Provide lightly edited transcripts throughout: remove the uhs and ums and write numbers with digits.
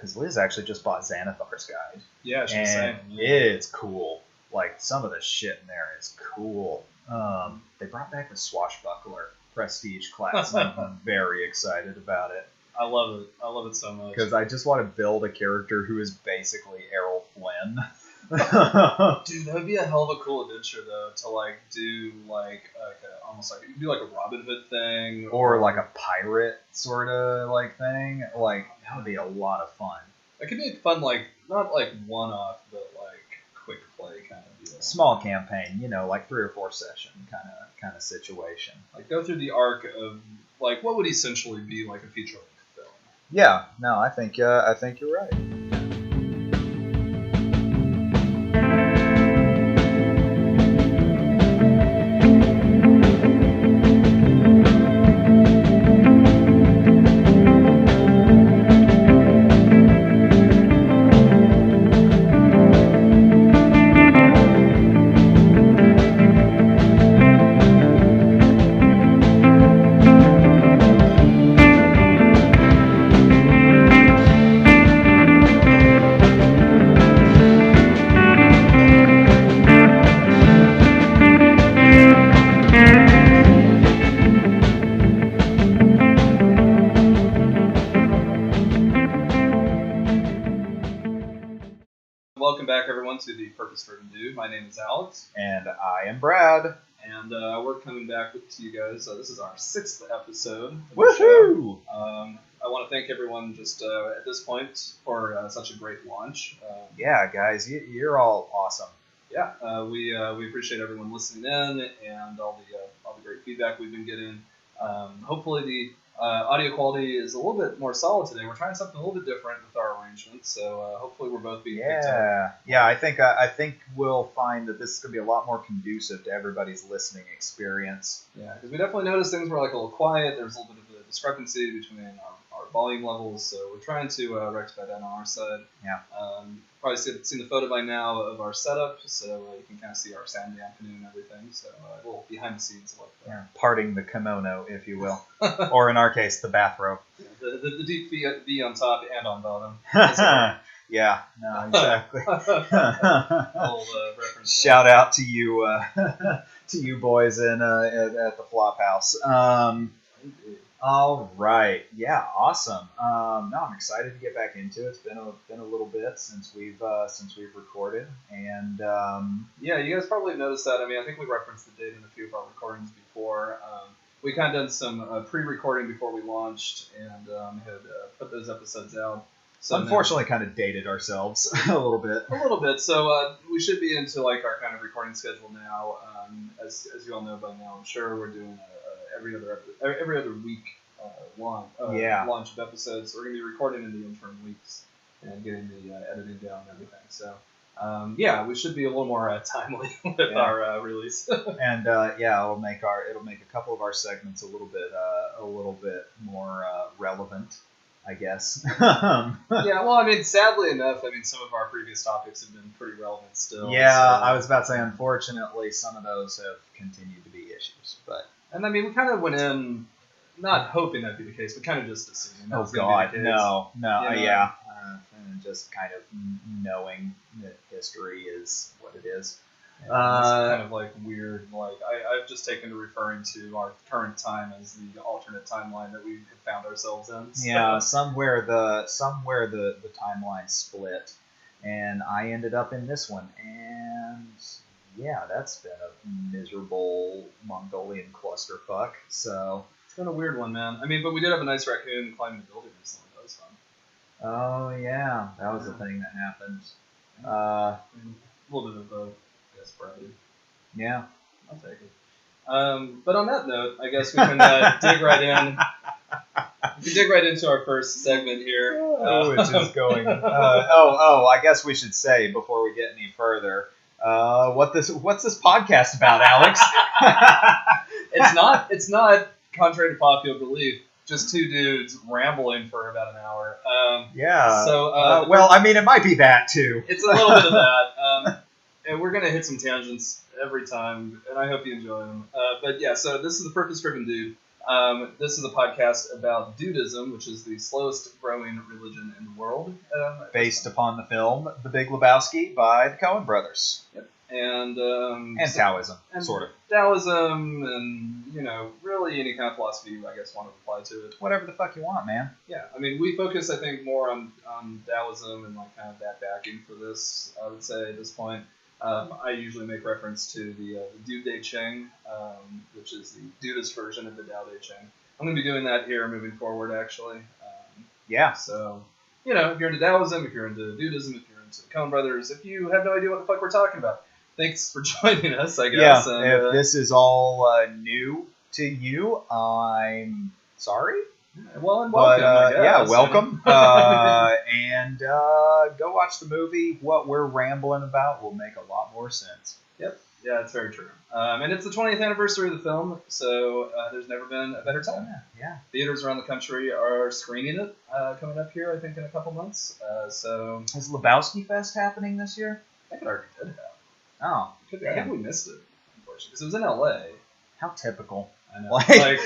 because Liz actually just bought Xanathar's Guide. Yeah, she was saying. It's cool. Like, some of the shit in there is cool. They brought back the Swashbuckler Prestige class, and I'm very excited about it. I love it. I love it so much. Because I just want to build a character who is basically Errol Flynn. Dude, that would be a hell of a cool adventure, though, to, like, do, like almost like, you can do, like, a Robin Hood thing. Or, like, a pirate sort of, like, thing. Like, that would be a lot of fun. It could be fun, like, not, like, one-off, but, like, quick play kind of deal. Small campaign, you know, like 3 or 4 session kind of situation. Like, go through the arc of, like, what would essentially be, like, a feature-length film. Yeah, no, I think you're right. Welcome back, everyone, to the Purpose-Driven Dude. My name is Alex. And I am Brad. And we're coming back to you guys. This is our 6th episode. Woohoo! I want to thank everyone just at this point for such a great launch. Yeah, guys, you're all awesome. Yeah, we appreciate everyone listening in and all the great feedback we've been getting. Hopefully the audio quality is a little bit more solid today. We're trying something a little bit different with our arrangements, so hopefully we're both being picked up. Yeah, I think we'll find that this is going to be a lot more conducive to everybody's listening experience. Yeah, because we definitely noticed things were like a little quiet. There's a little bit of a discrepancy between our volume levels, so we're trying to rectify that on our side. Yeah. Probably seen the photo by now of our setup, so you can kind of see our sound dampening and everything. So a little behind the scenes look there. Yeah, parting the kimono, if you will, or in our case, the bathrobe. Yeah, the deep V on top and on bottom. Yeah, no, exactly. Old reference. Shout out to you, to you boys at the Flophouse. All right, yeah, awesome. No, I'm excited to get back into it. It's been a little bit since we've recorded, and yeah, you guys probably noticed that. I mean, I think we referenced the date in a few of our recordings before. We kind of done some pre-recording before we launched, and had put those episodes out. So unfortunately, kind of dated ourselves a little bit. A little bit. So we should be into like our kind of recording schedule now. As you all know by now, I'm sure we're doing every other week launch of episodes. So we're gonna be recording in the interim weeks and getting the editing down and everything. So yeah, we should be a little more timely with our release. And it'll make a couple of our segments a little bit more relevant, I guess. Yeah, well, I mean, sadly enough, some of our previous topics have been pretty relevant still. Yeah, so, I was about to say, unfortunately, some of those have continued to be issues, but. And I mean, we kind of went in not hoping that'd be the case, but kind of just assuming that was going to be the case. No, yeah. And just kind of knowing that history is what it is. Yeah, it's kind of like weird. Like I've just taken to referring to our current time as the alternate timeline that we have found ourselves in. So. Yeah, somewhere the timeline split, and I ended up in this one, and yeah, that's been a miserable Mongolian clusterfuck. So it's been a weird one, man. I mean, but we did have a nice raccoon climbing the building recently. That was fun. Oh yeah, that was the thing that happened. A little bit of both. Brother. Yeah, I'll take it. But on that note, I guess we can dig right in. We can dig right into our first segment here. Which is going. I guess we should say before we get any further, what's this podcast about, Alex? It's not contrary to popular belief. Just two dudes rambling for about an hour. Yeah. So well, I mean, it might be that too. It's a little bit of that. And we're going to hit some tangents every time, and I hope you enjoy them. But yeah, so this is the Purpose-Driven Dude. This is a podcast about Dudism, which is the slowest growing religion in the world. Based upon the film The Big Lebowski by the Coen brothers. Yep. And Taoism, and sort of. Taoism, and, really any kind of philosophy you, I guess, want to apply to it. Whatever the fuck you want, man. Yeah, I mean, we focus, I think, more on Taoism and, like, kind of that backing for this, I would say, at this point. I usually make reference to the Dao De Ching, which is the Buddhist version of the Tao Te Ching. I'm going to be doing that here moving forward, actually. So, if you're into Taoism, if you're into Buddhism, if you're into the Coen brothers, if you have no idea what the fuck we're talking about, thanks for joining us, I guess. Yeah, and, if this is all new to you, I'm sorry. Well, and welcome, I guess. Yeah, welcome. And go watch the movie. What we're rambling about will make a lot more sense. Yep. Yeah, it's very true. And it's the 20th anniversary of the film, so there's never been a better time. Yeah. Theaters around the country are screening it coming up here, I think, in a couple months. So is Lebowski Fest happening this year? I think it already did happen. Oh. I think we missed it, unfortunately, because it was in L.A. How typical. I know. Like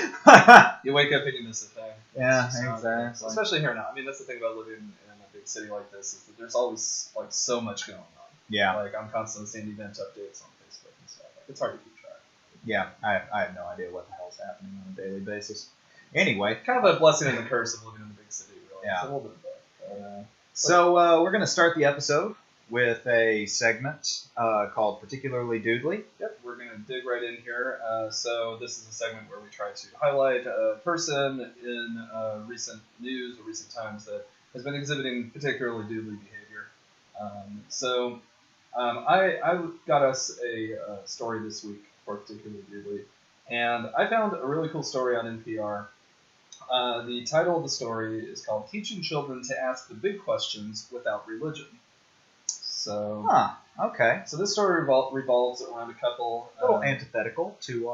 you wake up and you miss a thing. Yeah, exactly. Especially here now. I mean, that's the thing about living in a big city like this, is that there's always, like, so much going on. Yeah. Like, I'm constantly seeing event updates on Facebook and stuff. Like, it's hard to keep track. Yeah, I have no idea what the hell's happening on a daily basis. Anyway. Kind of a blessing and a curse of living in a big city, really. Yeah. It's a little bit of both. So we're going to start the episode with a segment called Particularly Doodly. Yep, we're going to dig right in here. So this is a segment where we try to highlight a person in recent news or recent times that has been exhibiting particularly doodly behavior. I got us a story this week for Particularly Doodly, and I found a really cool story on NPR. The title of the story is called Teaching Children to Ask the Big Questions Without Religion. So, okay. So this story revolves around a couple. A little antithetical to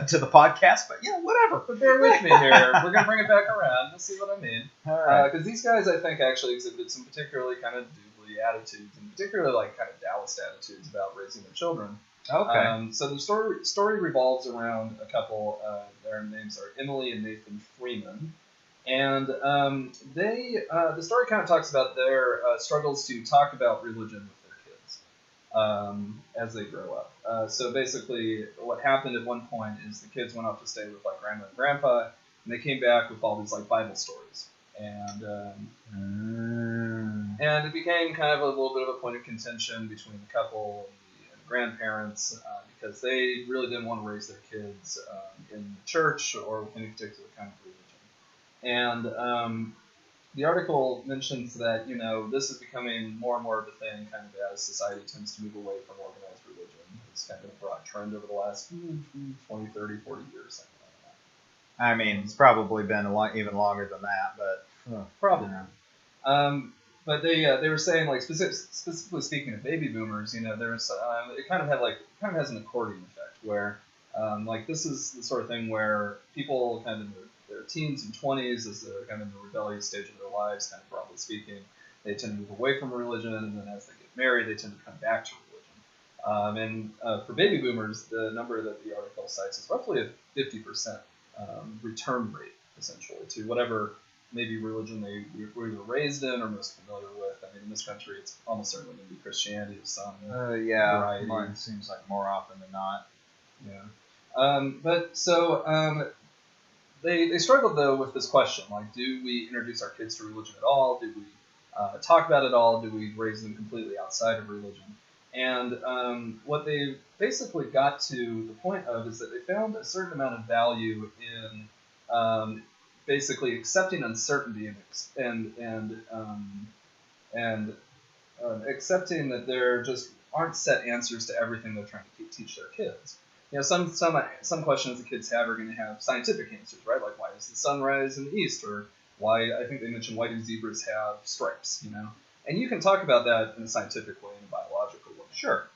to the podcast, but yeah, whatever. But bear with me here. We're gonna bring it back around. You'll see what I mean. All right. Because these guys, I think, actually exhibited some particularly kind of doodly attitudes, and particularly like kind of Taoist attitudes about raising their children. Okay. So the story revolves around a couple. Their names are Emily and Nathan Freeman. And the story kind of talks about their struggles to talk about religion with their kids as they grow up. So basically, what happened at one point is the kids went off to stay with like grandma and grandpa, and they came back with all these like Bible stories, and it became kind of a little bit of a point of contention between the couple and the grandparents because they really didn't want to raise their kids in the church or with any particular kind of religion. And the article mentions that, this is becoming more and more of a thing kind of as society tends to move away from organized religion. It's kind of a broad trend over the last 20, 30, 40 years, something like that. I mean, it's probably been even longer than that, but... Probably. But they were saying, like, specifically speaking of baby boomers, there's it kind of has an accordion effect where, like, this is the sort of thing where people kind of in their teens and 20s, as they're kind of in the rebellious stage of their lives, kind of broadly speaking, they tend to move away from religion, and then as they get married, they tend to come back to religion. For baby boomers, the number that the article cites is roughly a 50% return rate, essentially, to whatever maybe religion they were either raised in or most familiar with. I mean, in this country, it's almost certainly going to be Christianity of some variety. Mine seems like more often than not. Yeah. They struggled, though, with this question, like, do we introduce our kids to religion at all? Do we talk about it at all? Do we raise them completely outside of religion? And what they basically got to the point of is that they found a certain amount of value in basically accepting uncertainty and accepting that there just aren't set answers to everything they're trying to teach their kids. Some questions the kids have are going to have scientific answers, right? Like, why does the sun rise in the east? Or why, I think they mentioned, why do zebras have stripes, And you can talk about that in a scientific way, in a biological way. Sure.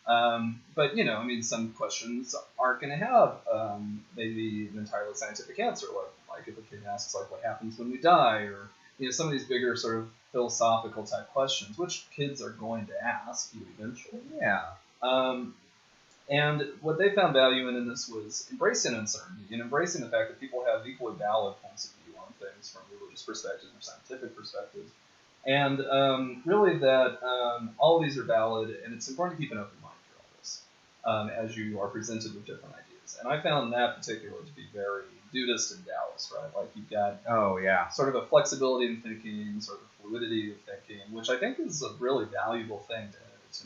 But, some questions aren't going to have maybe an entirely scientific answer. Like if a kid asks, like, what happens when we die? Or, some of these bigger sort of philosophical type questions, which kids are going to ask you eventually. Yeah. And what they found value in this was embracing uncertainty and embracing the fact that people have equally valid points of view on things from religious perspectives or scientific perspectives. And really that all of these are valid, and it's important to keep an open mind for all this as you are presented with different ideas. And I found that particularly to be very Dudist and Taoist, right? Like you've got sort of a flexibility in thinking, sort of fluidity of thinking, which I think is a really valuable thing to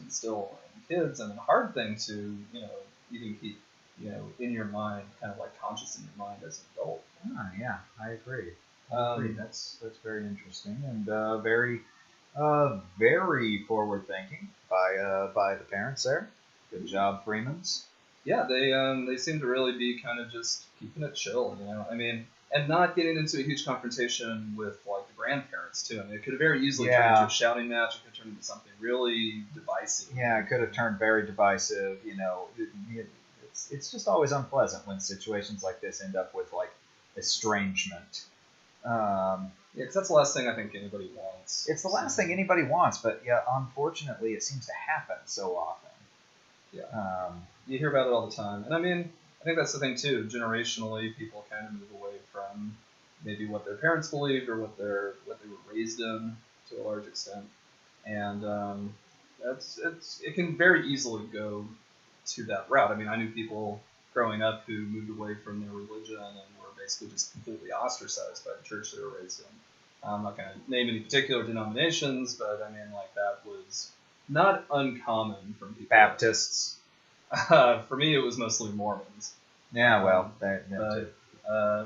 instill in kids, and a hard thing to even keep in your mind, kind of like conscious in your mind as an adult. Yeah, I agree. That's very interesting and very forward thinking by the parents there. Good job, Freemans. Yeah, they seem to really be kind of just keeping it chill, I mean, and not getting into a huge confrontation with like the grandparents too. I mean, it could have very easily turned into a shouting match. It could have turned into something really divisive. Yeah, it could have turned very divisive. It's just always unpleasant when situations like this end up with like estrangement. Yeah, because that's the last thing I think anybody wants. It's the last thing anybody wants, but yeah, unfortunately, it seems to happen so often. Yeah. You hear about it all the time, and I mean, I think that's the thing too. Generationally, people kind of move away from maybe what their parents believed or what they were raised in to a large extent, and it can very easily go to that route. I mean, I knew people growing up who moved away from their religion and were basically just completely ostracized by the church they were raised in. I'm not going to name any particular denominations, but I mean, like that was not uncommon from people. Baptists. For me, it was mostly Mormons. Yeah, well,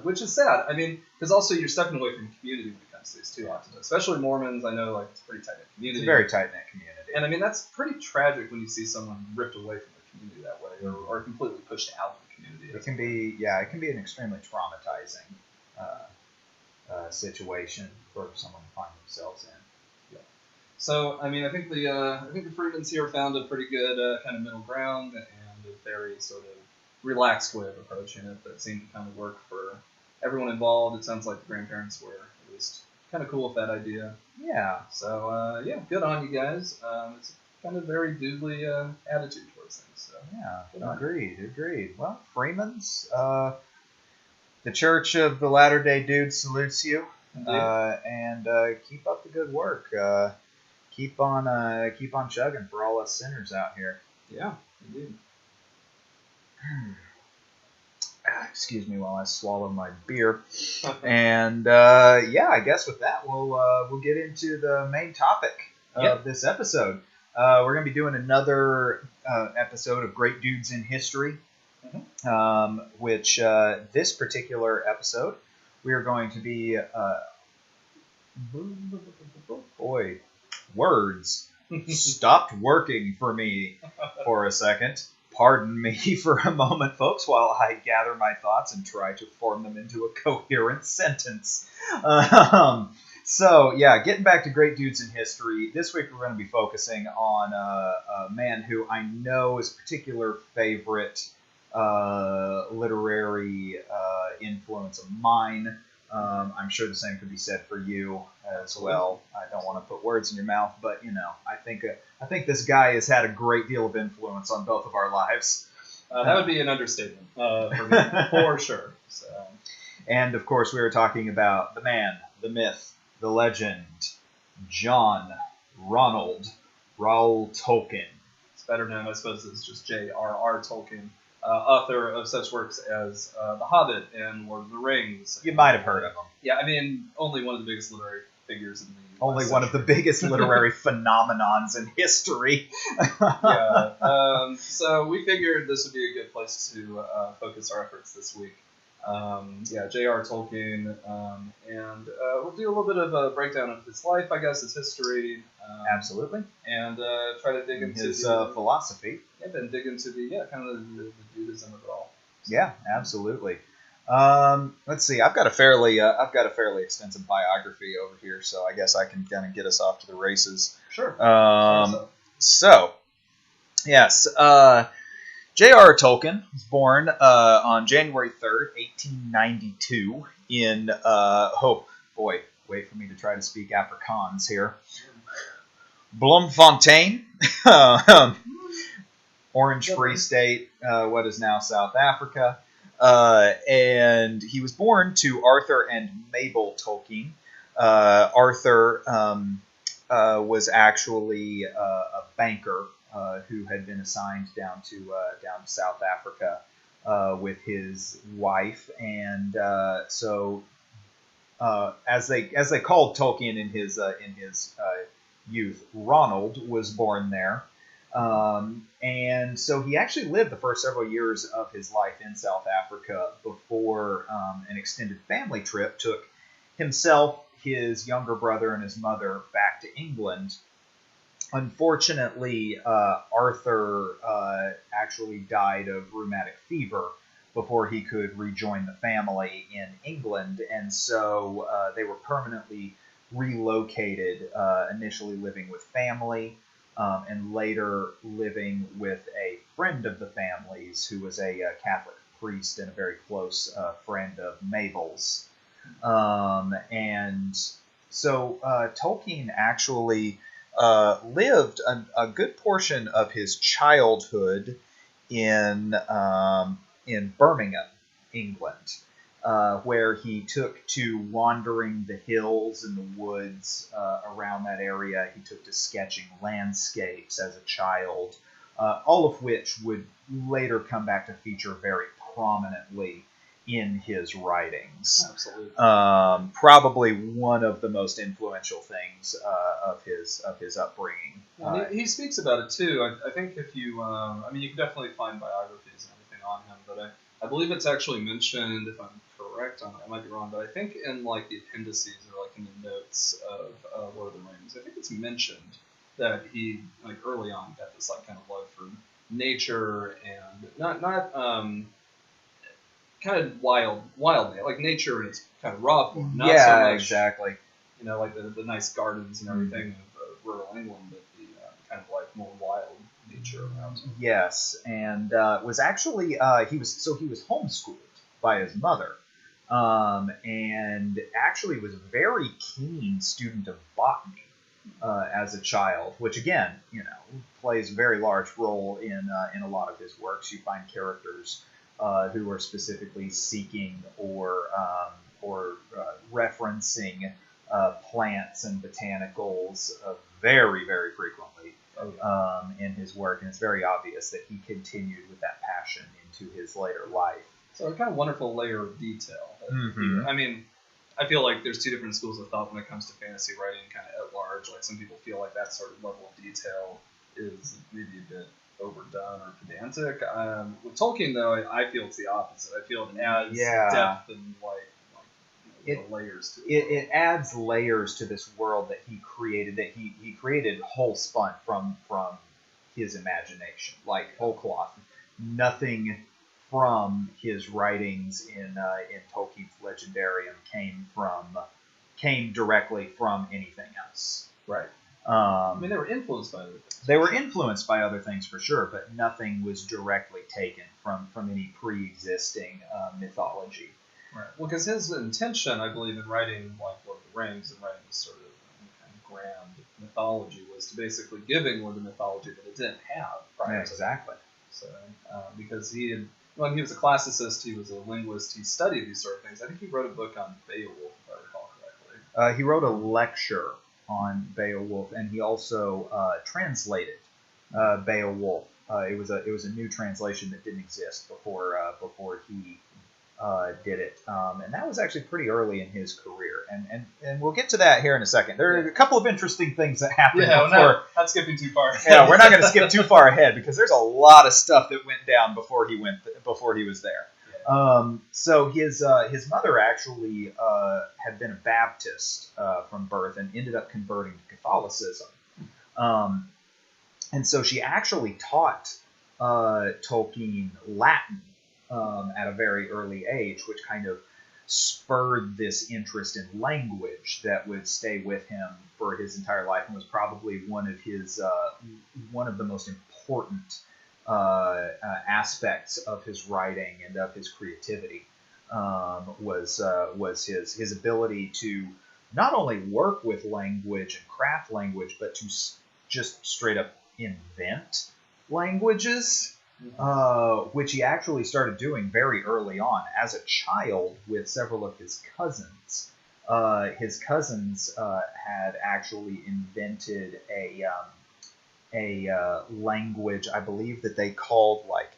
which is sad. I mean, because also you're stepping away from community when it comes to these too often. Especially Mormons, I know like it's a pretty tight-knit community. It's a very tight-knit community. And I mean, that's pretty tragic when you see someone ripped away from the community that way, or completely pushed out of the community. It can be an extremely traumatizing situation for someone to find themselves in. Yeah. So, I mean, I think the Freemans here found a pretty good kind of middle ground and a very sort of relaxed way of approaching it that seemed to kind of work for everyone involved. It sounds like the grandparents were at least kind of cool with that idea. Yeah. So, good on you guys. It's kind of very doodly attitude towards things. So, yeah, agreed. Well, Freemans, the Church of the Latter-day Dudes salutes you, and keep up the good work. Keep on chugging for all us sinners out here. Yeah, indeed. Excuse me while I swallow my beer. And I guess with that we'll get into the main topic of this episode. We're going to be doing another episode of Great Dudes in History, which this particular episode we are going to be words stopped working for me for a second. Pardon me for a moment, folks, while I gather my thoughts and try to form them into a coherent sentence. Getting back to Great Dudes in History, this week we're going to be focusing on a man who I know is a particular favorite literary influence of mine. I'm sure the same could be said for you as well. I don't want to put words in your mouth, but I think this guy has had a great deal of influence on both of our lives. That would be an understatement for me, for sure. So. And of course, we were talking about the man, the myth, the legend, John Ronald Reuel Tolkien. It's better known, I suppose, as just J.R.R. Tolkien. Author of such works as The Hobbit and Lord of the Rings. You might have heard of him. Yeah, I mean, only one of the biggest literary figures in the Only one of the biggest literary phenomenons in history. So we figured this would be a good place to focus our efforts this week. J.R.R. Tolkien, and we'll do a little bit of a breakdown of his life, I guess, his history. Absolutely. And try to dig into his philosophy. Yeah, and dig into the kind of the Judaism of it all. So. Yeah, absolutely. Let's see. I've got a fairly extensive biography over here, so I guess I can kind of get us off to the races. Sure. Yes. J.R.R. Tolkien was born on January 3rd, 1892 in, wait for me to try to speak Afrikaans here, Bloemfontein, Orange Free State, what is now South Africa. And he was born to Arthur and Mabel Tolkien. Arthur was actually a banker who had been assigned down to South Africa with his wife, and so as they called Tolkien in his youth, Ronald was born there. And so he actually lived the first several years of his life in South Africa before an extended family trip took himself, his younger brother, and his mother back to England. Unfortunately, Arthur actually died of rheumatic fever before he could rejoin the family in England, and so they were permanently relocated, initially living with family, and later living with a friend of the family's who was a Catholic priest and a very close friend of Mabel's. And so Tolkien actually lived a good portion of his childhood in Birmingham, England, where he took to wandering the hills and the woods around that area. He took to sketching landscapes as a child, all of which would later come back to feature very prominently in his writings. Absolutely. Probably one of the most influential things of his upbringing. He speaks about it too. I think if you, you can definitely find biographies and everything on him, but I believe it's actually mentioned, if I'm correct, I might be wrong, but I think in like the appendices or like in the notes of Lord of the Rings, I think it's mentioned that he like early on got this like kind of love for nature and not kind of wild, like nature in its kind of raw form. Not so much, exactly. Like the nice gardens and everything of rural England, but the kind of like more wild nature around him. Yes, and was actually he was homeschooled by his mother, and actually was a very keen student of botany as a child, which again, plays a very large role in a lot of his works. You find characters who are specifically seeking or referencing plants and botanicals very, very frequently in his work, and it's very obvious that he continued with that passion into his later life. So a kind of wonderful layer of detail. I feel like there's two different schools of thought when it comes to fantasy writing kind of at large. Like some people feel like that sort of level of detail is maybe a bit overdone or pedantic. With Tolkien, though, I feel it's the opposite. I feel it adds depth and layers to it. It adds layers to this world that he created. That he created whole spun from his imagination, like whole cloth. Nothing from his writings in Tolkien's Legendarium came directly from anything else. Right. They were influenced by other things. They were influenced by other things for sure, but nothing was directly taken from any pre-existing mythology. Right. Well, because his intention, I believe, in writing like Lord of the Rings and writing this sort of kind of grand mythology was to basically give England a mythology that it didn't have prior to exactly. So, because when he was a classicist, he was a linguist, he studied these sort of things. I think he wrote a book on Beowulf, if I recall correctly. He wrote a lecture on Beowulf, and he also translated Beowulf. It was a new translation that didn't exist before he did it, and that was actually pretty early in his career. And we'll get to that here in a second. There are a couple of interesting things that happened before. Not skipping too far. Yeah, we're not going to skip too far ahead because there's a lot of stuff that went down before he was there. Yeah. So his mother actually had been a Baptist from birth and ended up converting to Catholicism. And so she actually taught Tolkien Latin at a very early age, which kind of spurred this interest in language that would stay with him for his entire life, and was probably one of the most important aspects of his writing and of his creativity. Was his ability to not only work with language and craft language, but to just straight up invent languages, which he actually started doing very early on as a child with several of his cousins. His cousins had actually invented a language, I believe, that they called like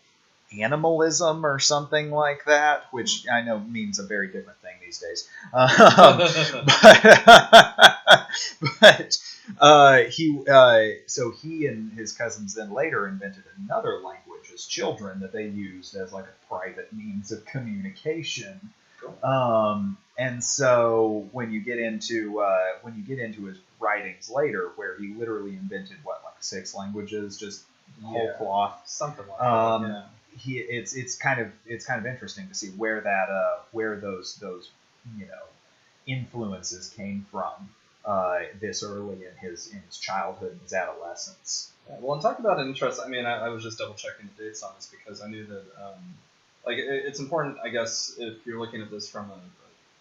animalism or something like that, which I know means a very different thing these days. So he and his cousins then later invented another language as children that they used as like a private means of communication. And so when you get into his writings later, where he literally invented like 6 languages, just whole cloth, something like that. It's kind of interesting to see where those influences came from this early in his childhood and his adolescence. Yeah, well, and talk about an interest. I mean, I was just double checking the dates on this because I knew that it's important, I guess, if you're looking at this from a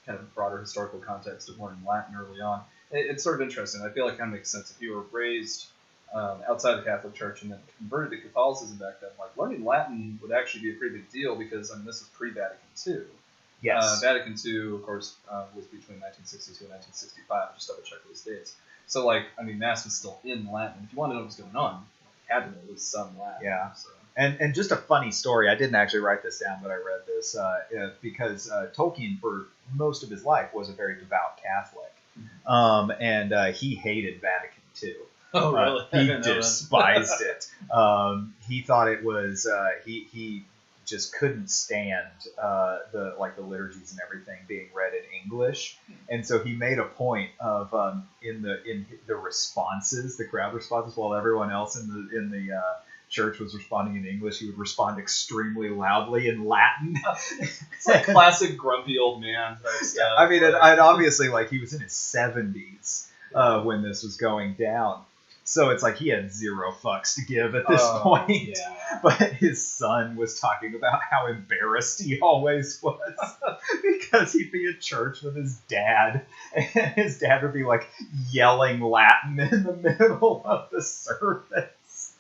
kind of broader historical context of learning Latin early on. It's sort of interesting. I feel like that makes sense. If you were raised outside the Catholic Church and then converted to Catholicism back then, like learning Latin would actually be a pretty big deal because, I mean, this is pre-Vatican II. Yes. Vatican II, of course, was between 1962 and 1965. I just double check those dates. So, like, I mean, Mass was still in Latin. If you wanted to know what was going on, you had to know at least some Latin. Yeah. So. And just a funny story, I didn't actually write this down, but I read this, because Tolkien, for most of his life, was a very devout Catholic. And he hated Vatican II. Oh, really? He despised it. He thought it was, he just couldn't stand the liturgies and everything being read in English. And so he made a point of, in the responses, the crowd responses, while everyone else in the church was responding in English, he would respond extremely loudly in Latin. It's like classic grumpy old man type stuff. Yeah, I mean, and obviously, like, he was in his 70s when this was going down. So it's like he had 0 fucks to give at this point. Yeah. But his son was talking about how embarrassed he always was because he'd be at church with his dad, and his dad would be like yelling Latin in the middle of the service.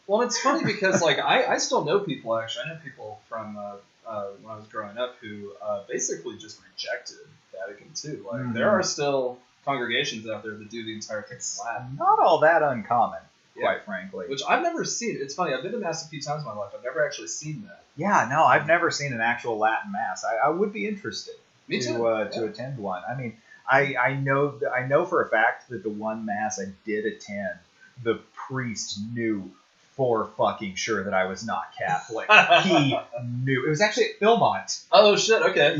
Well, it's funny because, like, I still know people, actually. I know people from when I was growing up who basically just rejected Vatican II. Like, there are still congregations out there that do the entire thing in Latin. Not all that uncommon, quite frankly. Which I've never seen. It's funny, I've been to Mass a few times in my life. I've never actually seen that. Yeah, no, I've never seen an actual Latin Mass. I would be interested to attend one. I mean, I know for a fact that the one Mass I did attend, the priest knew for fucking sure that I was not Catholic. He knew. It was actually at Philmont. Oh shit! Okay.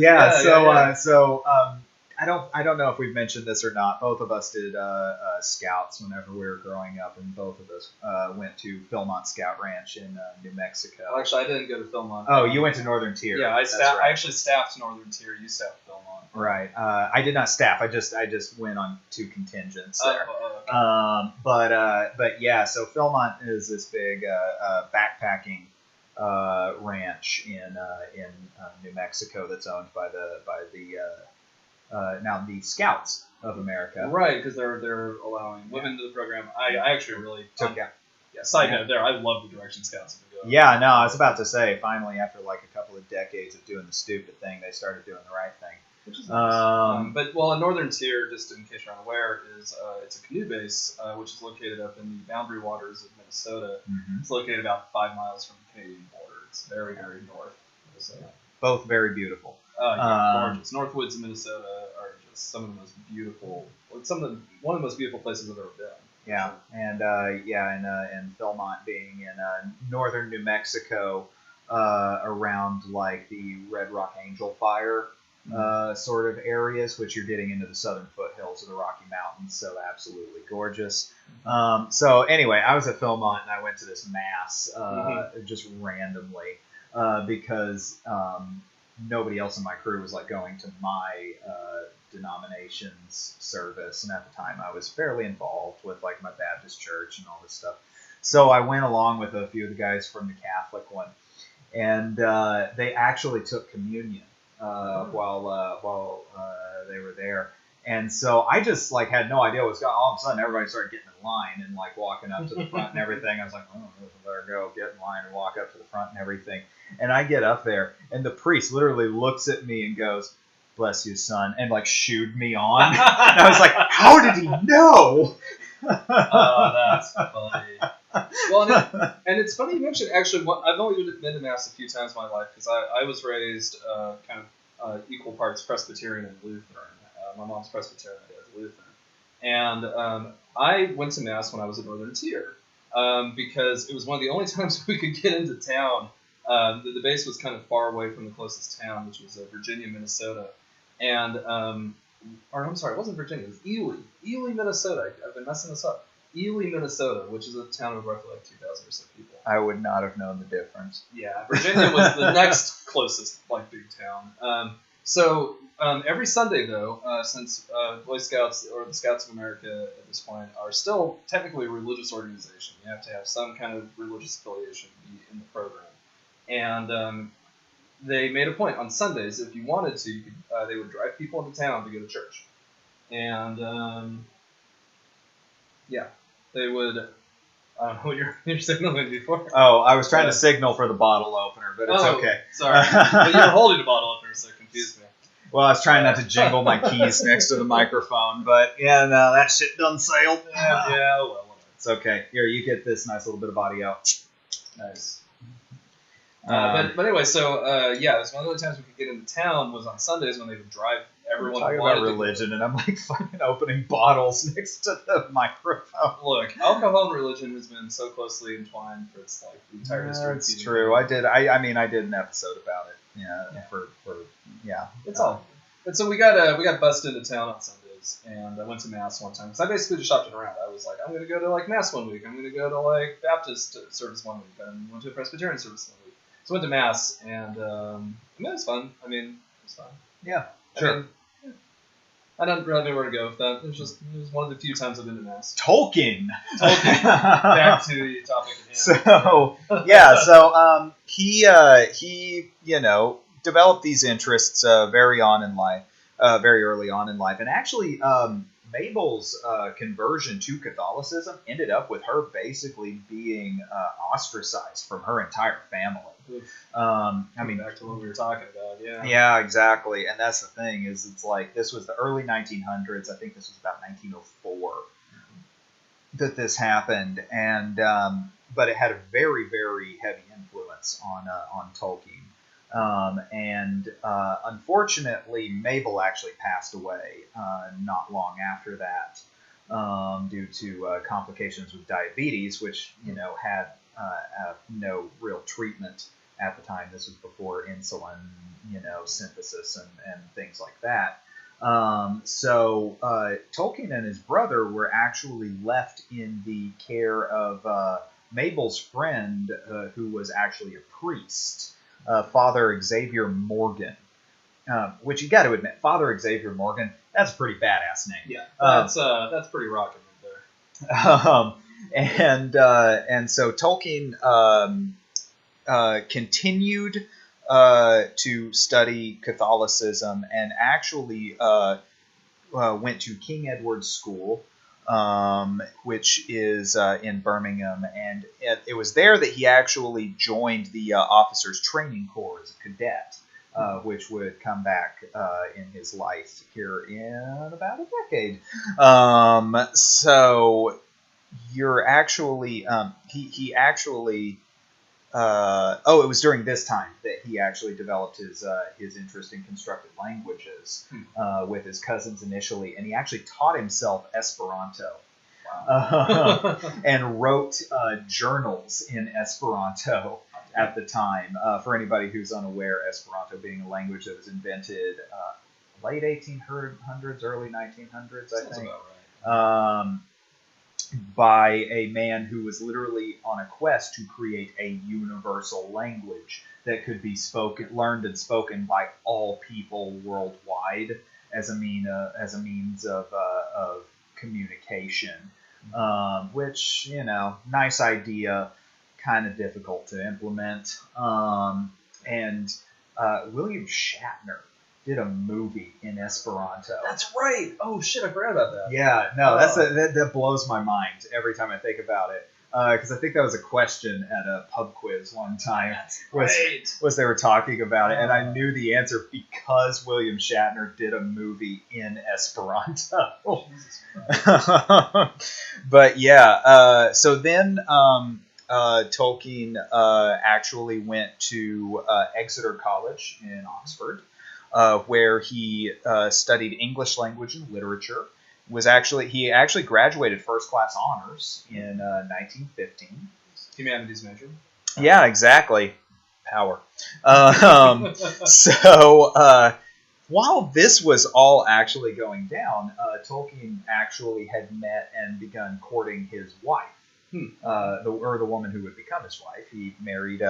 So I don't know if we've mentioned this or not. Both of us did scouts whenever we were growing up, and both of us went to Philmont Scout Ranch in New Mexico. Well, actually, I didn't go to Philmont. Oh, you went to Northern Tier. Yeah, I actually staffed Northern Tier. You staffed Philmont. Right. I did not staff. I just went on 2 contingents there. Okay. But yeah. So Philmont is this big backpacking ranch in New Mexico that's owned by now the Scouts of America. Right, because they're allowing women into the program. I actually really took side note there, I love the Direction Scouts. Yeah, no, I was about to say, finally, after like a couple of decades of doing the stupid thing, they started doing the right thing. Which is nice. But a Northern Tier, just in case you're unaware, is it's a canoe base which is located up in the boundary waters of Minnesota. Mm-hmm. It's located about 5 miles from the Canadian border. It's very, very north. Minnesota. Both very beautiful. Gorgeous. Northwoods in Minnesota are just some of the most beautiful. One of the most beautiful places I've ever been. Yeah, and and Philmont being in northern New Mexico, around like the Red Rock Angel Fire sort of areas, which you're getting into the southern foothills of the Rocky Mountains, so absolutely gorgeous. So anyway, I was at Philmont and I went to this Mass just randomly because nobody else in my crew was like going to my denomination's service, and at the time I was fairly involved with like my Baptist church and all this stuff. So I went along with a few of the guys from the Catholic one, and they actually took communion while they were there. And so I just like had no idea what was going on. All of a sudden, everybody started getting in line and like walking up to the front and everything. I was like, oh, I better go get in line and walk up to the front and everything. And I get up there, and the priest literally looks at me and goes, "Bless you, son," and like shooed me on. And I was like, how did he know? Oh, that's funny. Well, and it's funny you mentioned, actually, I've only been to Mass a few times in my life because I was raised kind of equal parts Presbyterian and Lutheran. My mom's Presbyterian, my dad's Lutheran. And I went to Mass when I was a Northern Tier because it was one of the only times we could get into town. The base was kind of far away from the closest town, which was Virginia, Minnesota. And, or I'm sorry, it wasn't Virginia, it was Ely, Minnesota. I've been messing this up. Ely, Minnesota, which is a town of roughly like 2,000 or so people. I would not have known the difference. Yeah, Virginia was the next closest like big town. So every Sunday, though, since Boy Scouts or the Scouts of America at this point are still technically a religious organization, you have to have some kind of religious affiliation to be in the program. And they made a point on Sundays, if you wanted to, they would drive people into town to go to church. And yeah, they would. I don't know what you're signaling before. Oh, I was trying to signal for the bottle opener, but it's okay. Sorry. But you were holding the bottle opener, so it confused me. Well, I was trying not to jingle my keys next to the microphone, but yeah, no, that shit done sailed. Yeah, well, it's okay. Here, you get this nice little bit of audio. Nice. But anyway, so yeah, it was one of the times we could get into town was on Sundays when they would drive everyone. We're talking about religion, and I'm like fucking opening bottles next to the microphone. Look, alcohol and religion has been so closely entwined for its like the entire history. It's true. I did an episode about it. Yeah. For yeah. It's all. And so we got busted into town on Sundays, and I went to Mass one time because I basically just shopped it around. I was like, I'm gonna go to like Mass one week. I'm gonna go to like Baptist service one week. I went to a Presbyterian service one week. So I went to Mass, and it was fun. I mean, it was fun. Yeah, sure. I don't really know where to go with that. It was one of the few times I've been to Mass. Tolkien. Back to the topic at hand. So yeah, so he developed these interests very early on in life, and actually Mabel's conversion to Catholicism ended up with her basically being ostracized from her entire family. I mean, back to what we were talking about, yeah. Yeah, exactly. And that's the thing is, it's like this was the early 1900s. I think this was about 1904 that this happened, and but it had a very, very heavy influence on Tolkien. And unfortunately, Mabel actually passed away not long after that due to complications with diabetes, which had no real treatment at the time. This was before insulin, synthesis and things like that. So Tolkien and his brother were actually left in the care of Mabel's friend, who was actually a priest, Father Xavier Morgan. Which you got to admit, Father Xavier Morgan, that's a pretty badass name. Yeah, that's pretty rocking right there. And so Tolkien continued to study Catholicism and actually went to King Edward's School, which is in Birmingham, and it was there that he actually joined the Officers Training Corps as a cadet. Which would come back in his life here in about a decade. So you're actually, he actually, it was during this time that he actually developed his interest in constructed languages with his cousins initially, and he actually taught himself Esperanto. Wow. And wrote journals in Esperanto at the time. For anybody who's unaware, Esperanto being a language that was invented late 1800s, early 1900s, I think. About right. By a man who was literally on a quest to create a universal language that could be learned and spoken by all people worldwide as a means of communication. Which, nice idea, kind of difficult to implement. And William Shatner did a movie in Esperanto. That's right. Oh shit, I forgot about that. Yeah, no, that blows my mind every time I think about it. Because I think that was a question at a pub quiz one time. Was they were talking about it, and I knew the answer because William Shatner did a movie in Esperanto. But yeah, so then Tolkien actually went to Exeter College in Oxford, where he studied English language and literature. He actually graduated first class honors in 1915. Humanities major. Yeah, exactly. Power. So while this was all actually going down, Tolkien actually had met and begun courting his wife, the woman who would become his wife. He married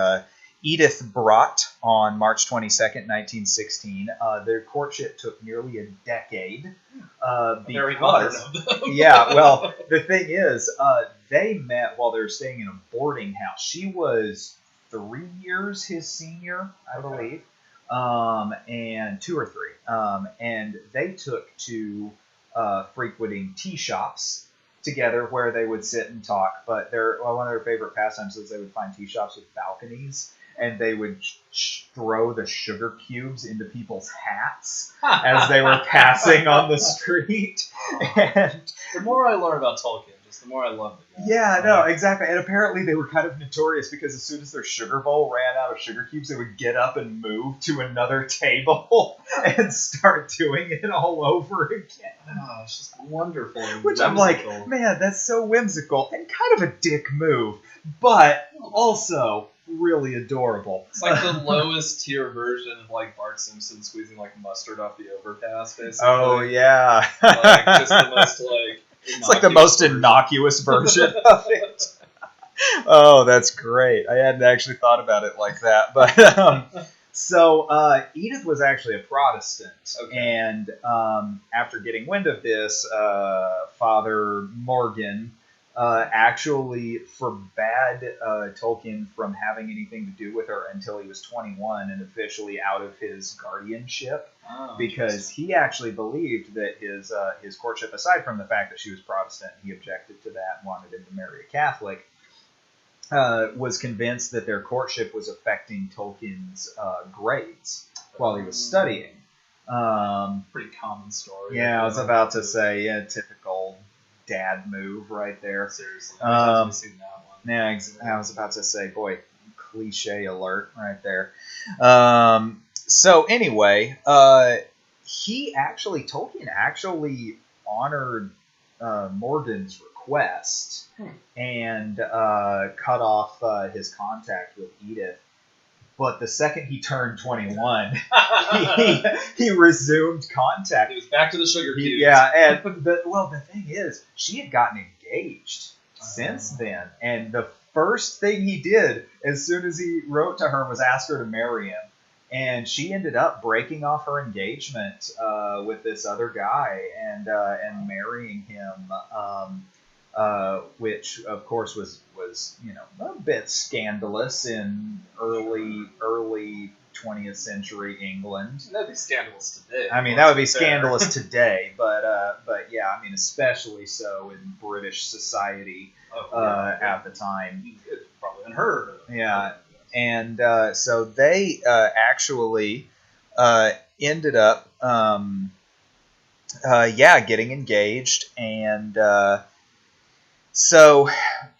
Edith Brott on March 22nd, 1916. Their courtship took nearly a decade. Very modern of them. Yeah, well, the thing is, they met while they were staying in a boarding house. She was 3 years his senior, I believe, and 2 or 3. And they took to frequenting tea shops together where they would sit and talk. But one of their favorite pastimes is they would find tea shops with balconies, and they would throw the sugar cubes into people's hats as they were passing on the street. And the more I learn about Tolkien, just the more I love the guy. Yeah, no, exactly. And apparently they were kind of notorious because as soon as their sugar bowl ran out of sugar cubes, they would get up and move to another table and start doing it all over again. Oh, it's just wonderful. Which I'm like, man, that's so whimsical and kind of a dick move, but also really adorable. It's like the lowest tier version of like Bart Simpson squeezing like mustard off the overpass, basically. Oh yeah, like just the most like. It's like the most innocuous version of it. Oh, that's great. I hadn't actually thought about it like that, but so Edith was actually a Protestant, and after getting wind of this, Father Morgan actually forbade Tolkien from having anything to do with her until he was 21 and officially out of his guardianship, because he actually believed that his courtship, aside from the fact that she was Protestant, he objected to that and wanted him to marry a Catholic, was convinced that their courtship was affecting Tolkien's grades while he was studying. Pretty common story. Yeah, I was about to say, typical dad move right there. Seriously. I've seen that one. Yeah, I was about to say, boy, cliche alert right there. So anyway, Tolkien actually honored Morgan's request and cut off his contact with Edith. But the second he turned 21, he resumed contact. He was back to the sugar cubes. Yeah, the thing is, she had gotten engaged since then, and the first thing he did as soon as he wrote to her was ask her to marry him, and she ended up breaking off her engagement with this other guy and marrying him. Which of course was a bit scandalous in early 20th century England. That'd be scandalous today. I mean, that would be scandalous today, but yeah, I mean, especially so in British society at the time. It's probably unheard of. Yeah, and so they actually ended up getting engaged, and so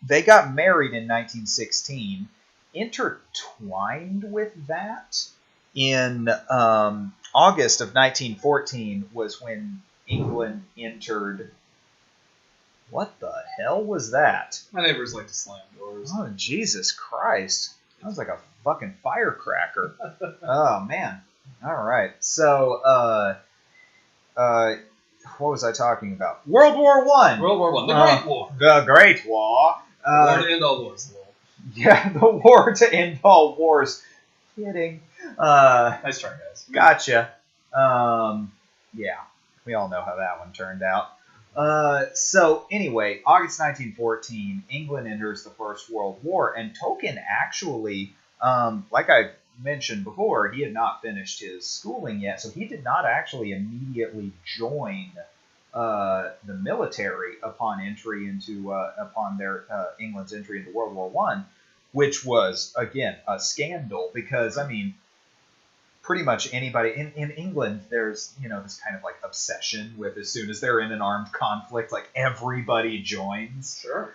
they got married in 1916. Intertwined with that, in August of 1914 was when England entered. What the hell was that? My neighbors like to slam doors. Oh, Jesus Christ. That was like a fucking firecracker. Oh, man. All right. So, what was I talking about? World War I. World War I. The Great War. The Great War. The war to end all wars. Yeah, the war to end all wars. Kidding. Nice try, guys. Gotcha. Yeah, we all know how that one turned out. So anyway, August 1914, England enters the First World War, and Tolkien actually, like I mentioned before, he had not finished his schooling yet, so he did not actually immediately join the military upon their England's entry into World War I, which was again a scandal because I mean, pretty much anybody in England, there's this kind of like obsession with as soon as they're in an armed conflict, like everybody joins. Sure.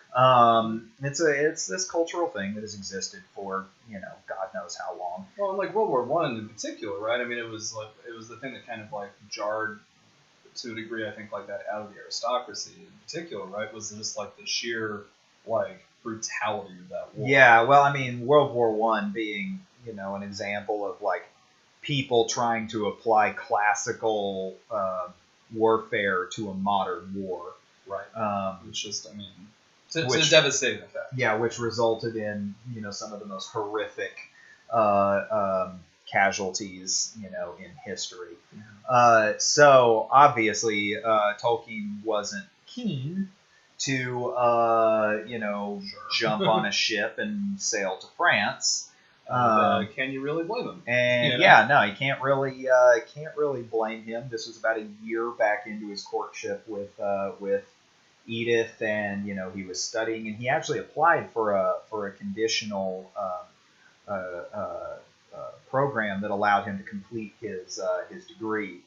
It's this cultural thing that has existed for God knows how long. Well, like World War I in particular, right? I mean, it was the thing that kind of like jarred to a degree, I think, like that out of the aristocracy in particular, right? Was just like the sheer like brutality of that war. Yeah. Well, I mean, World War I being an example of like people trying to apply classical warfare to a modern war. Right. It's just, I mean, it's a devastating effect. Yeah, which resulted in, some of the most horrific casualties, in history. Mm-hmm. So, obviously, Tolkien wasn't keen to, Sure. jump on a ship and sail to France. Can you really blame him? And you can't really blame him. This was about a year back into his courtship with Edith, and he was studying, and he actually applied for a conditional program that allowed him to complete his degree.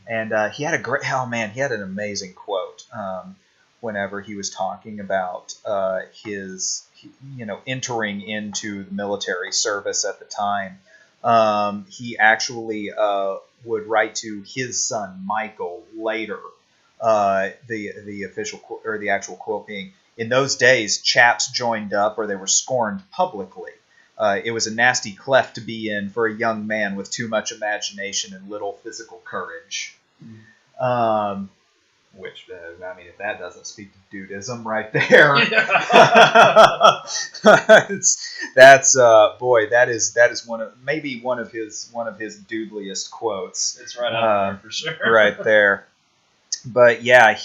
And he had he had an amazing quote whenever he was talking about his entering into the military service at the time. He actually would write to his son Michael later. The official or the actual quote being, "In those days, chaps joined up or they were scorned publicly. It was a nasty cleft to be in for a young man with too much imagination and little physical courage." Which, I mean, if that doesn't speak to dudism right there, that's boy, that is one of his doodliest quotes. It's right out there for sure. Right there. But yeah,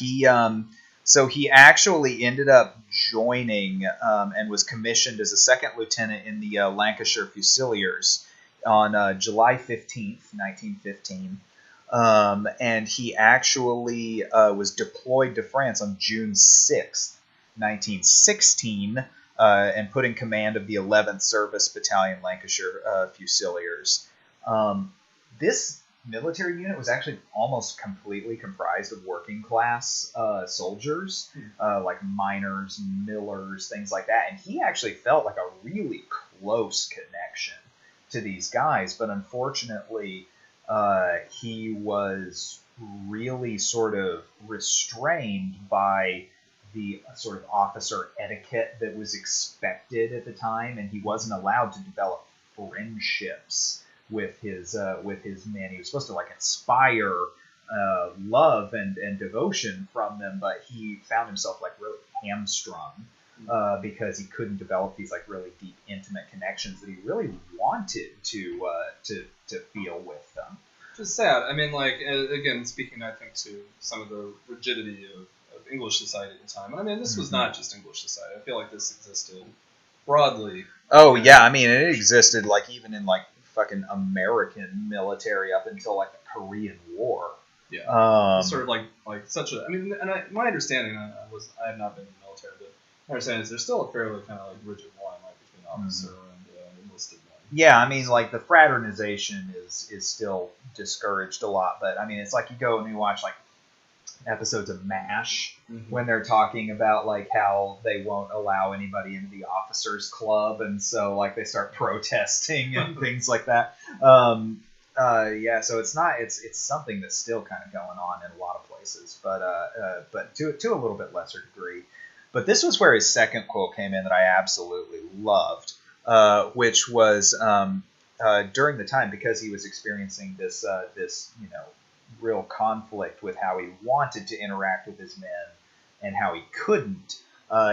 so he actually ended up joining and was commissioned as a second lieutenant in the Lancashire Fusiliers on July 15th, 1915. And he actually was deployed to France on June 6th, 1916, and put in command of the 11th Service Battalion Lancashire Fusiliers. This military unit was actually almost completely comprised of working class soldiers, like miners, millers, things like that. And he actually felt like a really close connection to these guys, but unfortunately, he was really sort of restrained by the sort of officer etiquette that was expected at the time, and he wasn't allowed to develop friendships with his men. He was supposed to like inspire love and devotion from them, but he found himself like really hamstrung because he couldn't develop these like really deep, intimate connections that he really wanted to feel with them. Just sad. I mean, like, again, speaking, I think, to some of the rigidity of English society at the time. I mean, this was not just English society. I feel like this existed broadly. Oh, yeah. I mean, it existed, like, even in, like, fucking American military up until, like, the Korean War. Yeah. Sort of like such a... I mean, and my understanding, I have not been in the military, but my understanding is there's still a fairly kind of, like, rigid line, like, between officer and enlisted men. Yeah, I mean, like, the fraternization is still discouraged a lot, but, I mean, it's like you go and you watch, like, episodes of MASH when they're talking about, like, how they won't allow anybody into the officers club, and so, like, they start protesting and things like that. Yeah, so it's something that's still kind of going on in a lot of places, but to a little bit lesser degree. But this was where his second quote came in that I absolutely loved, which was during the time, because he was experiencing this real conflict with how he wanted to interact with his men and how he couldn't.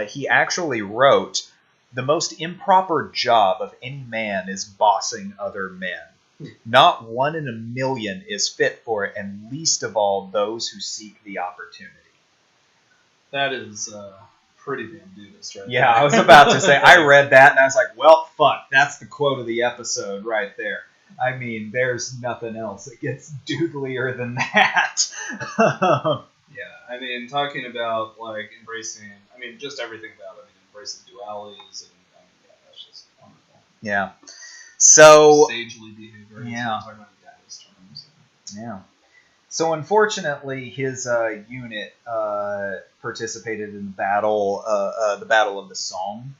He actually wrote, "The most improper job of any man is bossing other men. Not one in a million is fit for it, and least of all those who seek the opportunity." That is pretty damn Dudist, right? Yeah, I was about to say, I read that and I was like, well, fuck, that's the quote of the episode right there. I mean, there's nothing else that gets doodlier than that. Yeah, I mean, talking about, like, embracing, I mean, just everything about it. I mean, embracing dualities, and, I mean, yeah, that's just wonderful. Yeah. So... sagely behavior. Yeah. Talking about Dadaist terms. Yeah. So unfortunately, his unit participated in the Battle of the Somme,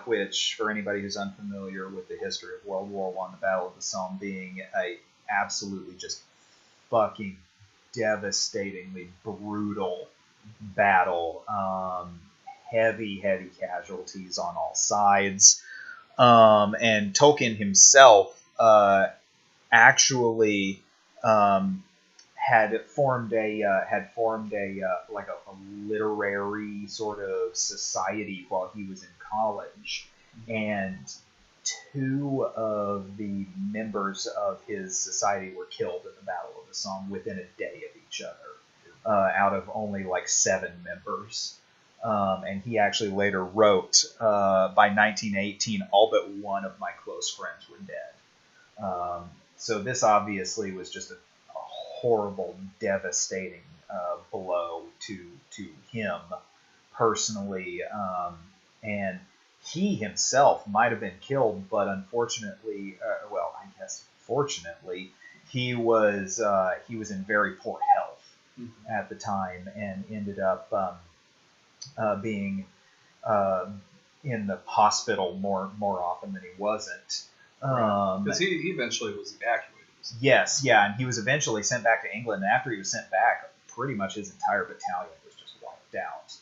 which, for anybody who's unfamiliar with the history of World War I, the Battle of the Somme being a absolutely just fucking devastatingly brutal battle. Heavy casualties on all sides. And Tolkien himself actually had formed a literary sort of society while he was in college, and two of the members of his society were killed in the Battle of the Somme within a day of each other, out of only like 7 members. And he actually later wrote, by 1918, all but one of my close friends were dead. So this obviously was just a horrible, devastating blow to him personally, and he himself might have been killed, but unfortunately, I guess fortunately, he was in very poor health at the time and ended up being in the hospital more often than he wasn't. Because he eventually was evacuated. Yes, yeah, and he was eventually sent back to England. And after he was sent back, pretty much his entire battalion was just wiped out.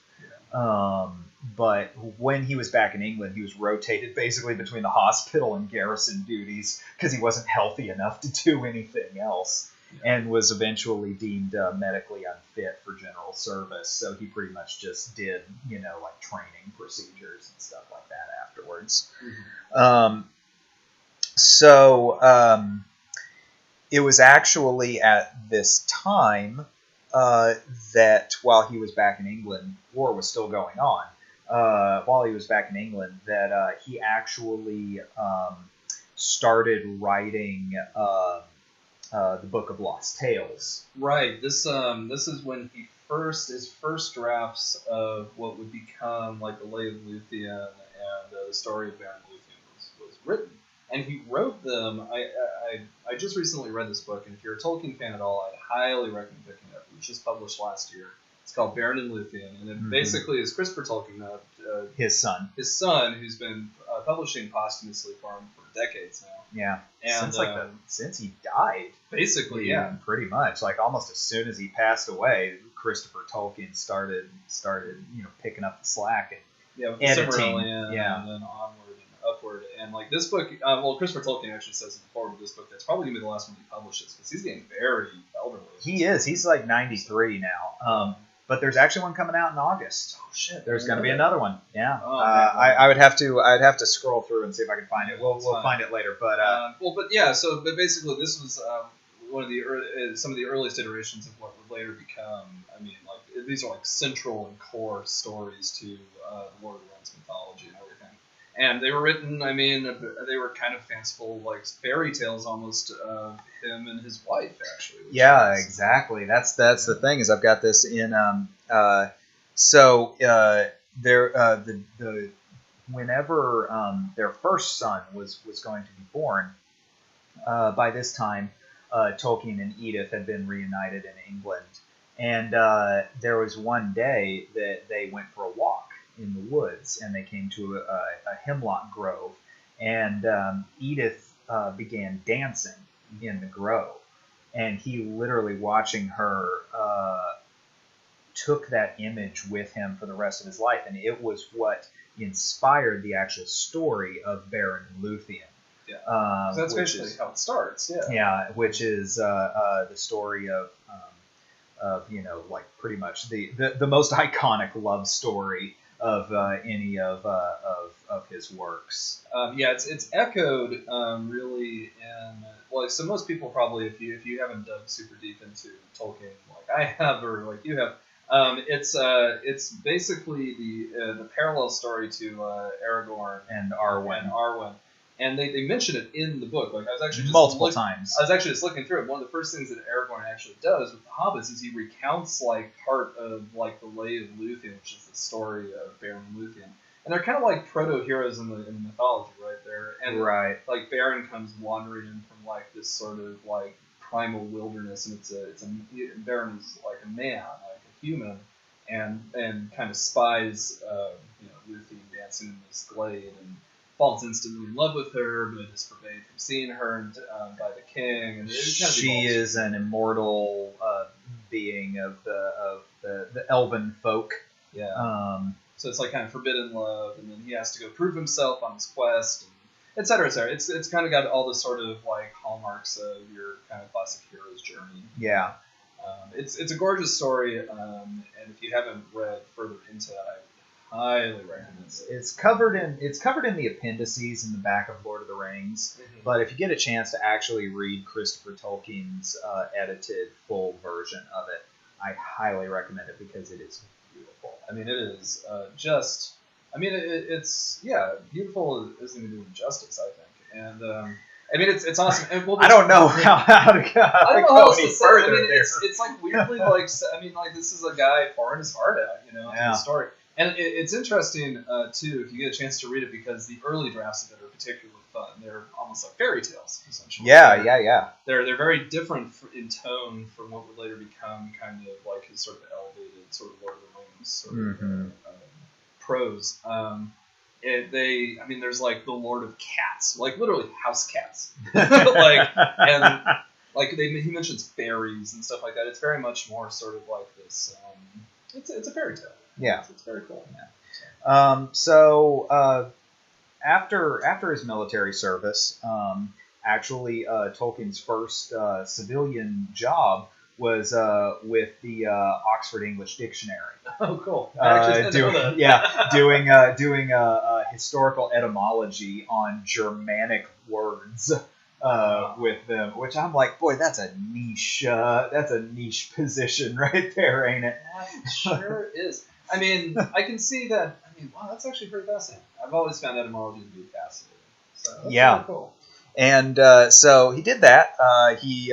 Yeah. But when he was back in England, he was rotated basically between the hospital and garrison duties because he wasn't healthy enough to do anything else, and was eventually deemed medically unfit for general service. So he pretty much just did, like training procedures and stuff like that afterwards. Mm-hmm. It was actually at this time that while he was back in England, war was still going on. While he was back in England, that he actually started writing the Book of Lost Tales. Right. This is when his first drafts of what would become like the Lay of Luthien and the story of Baron Luthien was written. And he wrote them. I just recently read this book, and if you're a Tolkien fan at all, I'd highly recommend picking it up. It was just published last year. It's called Baron and Luthien, and it basically is Christopher Tolkien, his son, who's been publishing posthumously for him for decades now. Yeah, and since he died, basically, yeah, pretty much. Like almost as soon as he passed away, Christopher Tolkien started picking up the slack and editing, and then onward and upward. And like this book, Christopher Tolkien actually says in the forward of this book that's probably gonna be the last one he publishes because he's getting very elderly. He is. He's like 93 now. But there's actually one coming out in August. Oh shit! There's going to be another one. Yeah. I'd have to scroll through and see if I can find it. We'll find it later. But but basically this was one of the some of the earliest iterations of what would later become. I mean, like these are like central and core stories to the Lord of the Rings mythology and everything. And they were written, I mean, they were kind of fanciful, like fairy tales almost of him and his wife, actually. Yeah, exactly. That's the thing is I've got this in whenever their first son was going to be born, by this time Tolkien and Edith had been reunited in England, and there was one day that they went for a walk in the woods, and they came to a hemlock grove, and Edith began dancing in the grove, and he literally watching her took that image with him for the rest of his life, and it was what inspired the actual story of Baron Luthien. Yeah, that's basically how it starts. Yeah. Yeah, which is the story of like pretty much the most iconic love story of any of his works. It's echoed really in so most people probably if you haven't dug super deep into Tolkien like I have or like you have, It's basically the parallel story to Aragorn and Arwen. And they mention it in the book. Like I was actually just multiple times. I was actually just looking through it. One of the first things that Aragorn actually does with the hobbits is he recounts like part of like the Lay of Luthien, which is the story of Baron Luthien. And they're kind of like proto-heroes in the mythology, right? Like Baron comes wandering in from like this sort of like primal wilderness, and Baron is like a man, like a human, and kind of spies Luthien dancing in this glade and falls instantly in love with her, but is forbade from seeing her by the king. And she is an immortal being of the elven folk. Yeah. So it's like kind of forbidden love, and then he has to go prove himself on his quest, and et cetera, et cetera. It's kind of got all the sort of like hallmarks of your kind of classic hero's journey. Yeah. It's a gorgeous story, and if you haven't read further into it, I highly recommend it. It's covered in the appendices in the back of Lord of the Rings, but if you get a chance to actually read Christopher Tolkien's edited full version of it, I highly recommend it because it is beautiful. I mean, it is it's beautiful isn't even doing justice, I think, and I mean, it's awesome. And I don't know how to go. I don't know how else to say it. I mean, it's like weirdly like this is a guy pouring his heart out, into the story. And it's interesting too if you get a chance to read it because the early drafts of it are particularly fun. They're almost like fairy tales essentially. Yeah. They're very different in tone from what would later become kind of like his sort of elevated sort of Lord of the Rings sort of prose. There's like the Lord of Cats, like literally house cats, he mentions fairies and stuff like that. It's very much more sort of like this. It's a fairy tale. Yeah, it's very cool. Yeah. So after his military service, Tolkien's first civilian job was with the Oxford English Dictionary. Oh, cool! Doing historical etymology on Germanic words with them, which I'm like, boy, that's a niche position right there, ain't it? It sure is. I mean, I can see that. I mean, wow, that's actually pretty fascinating. I've always found etymology to be fascinating. So that's really cool. And so he did that. He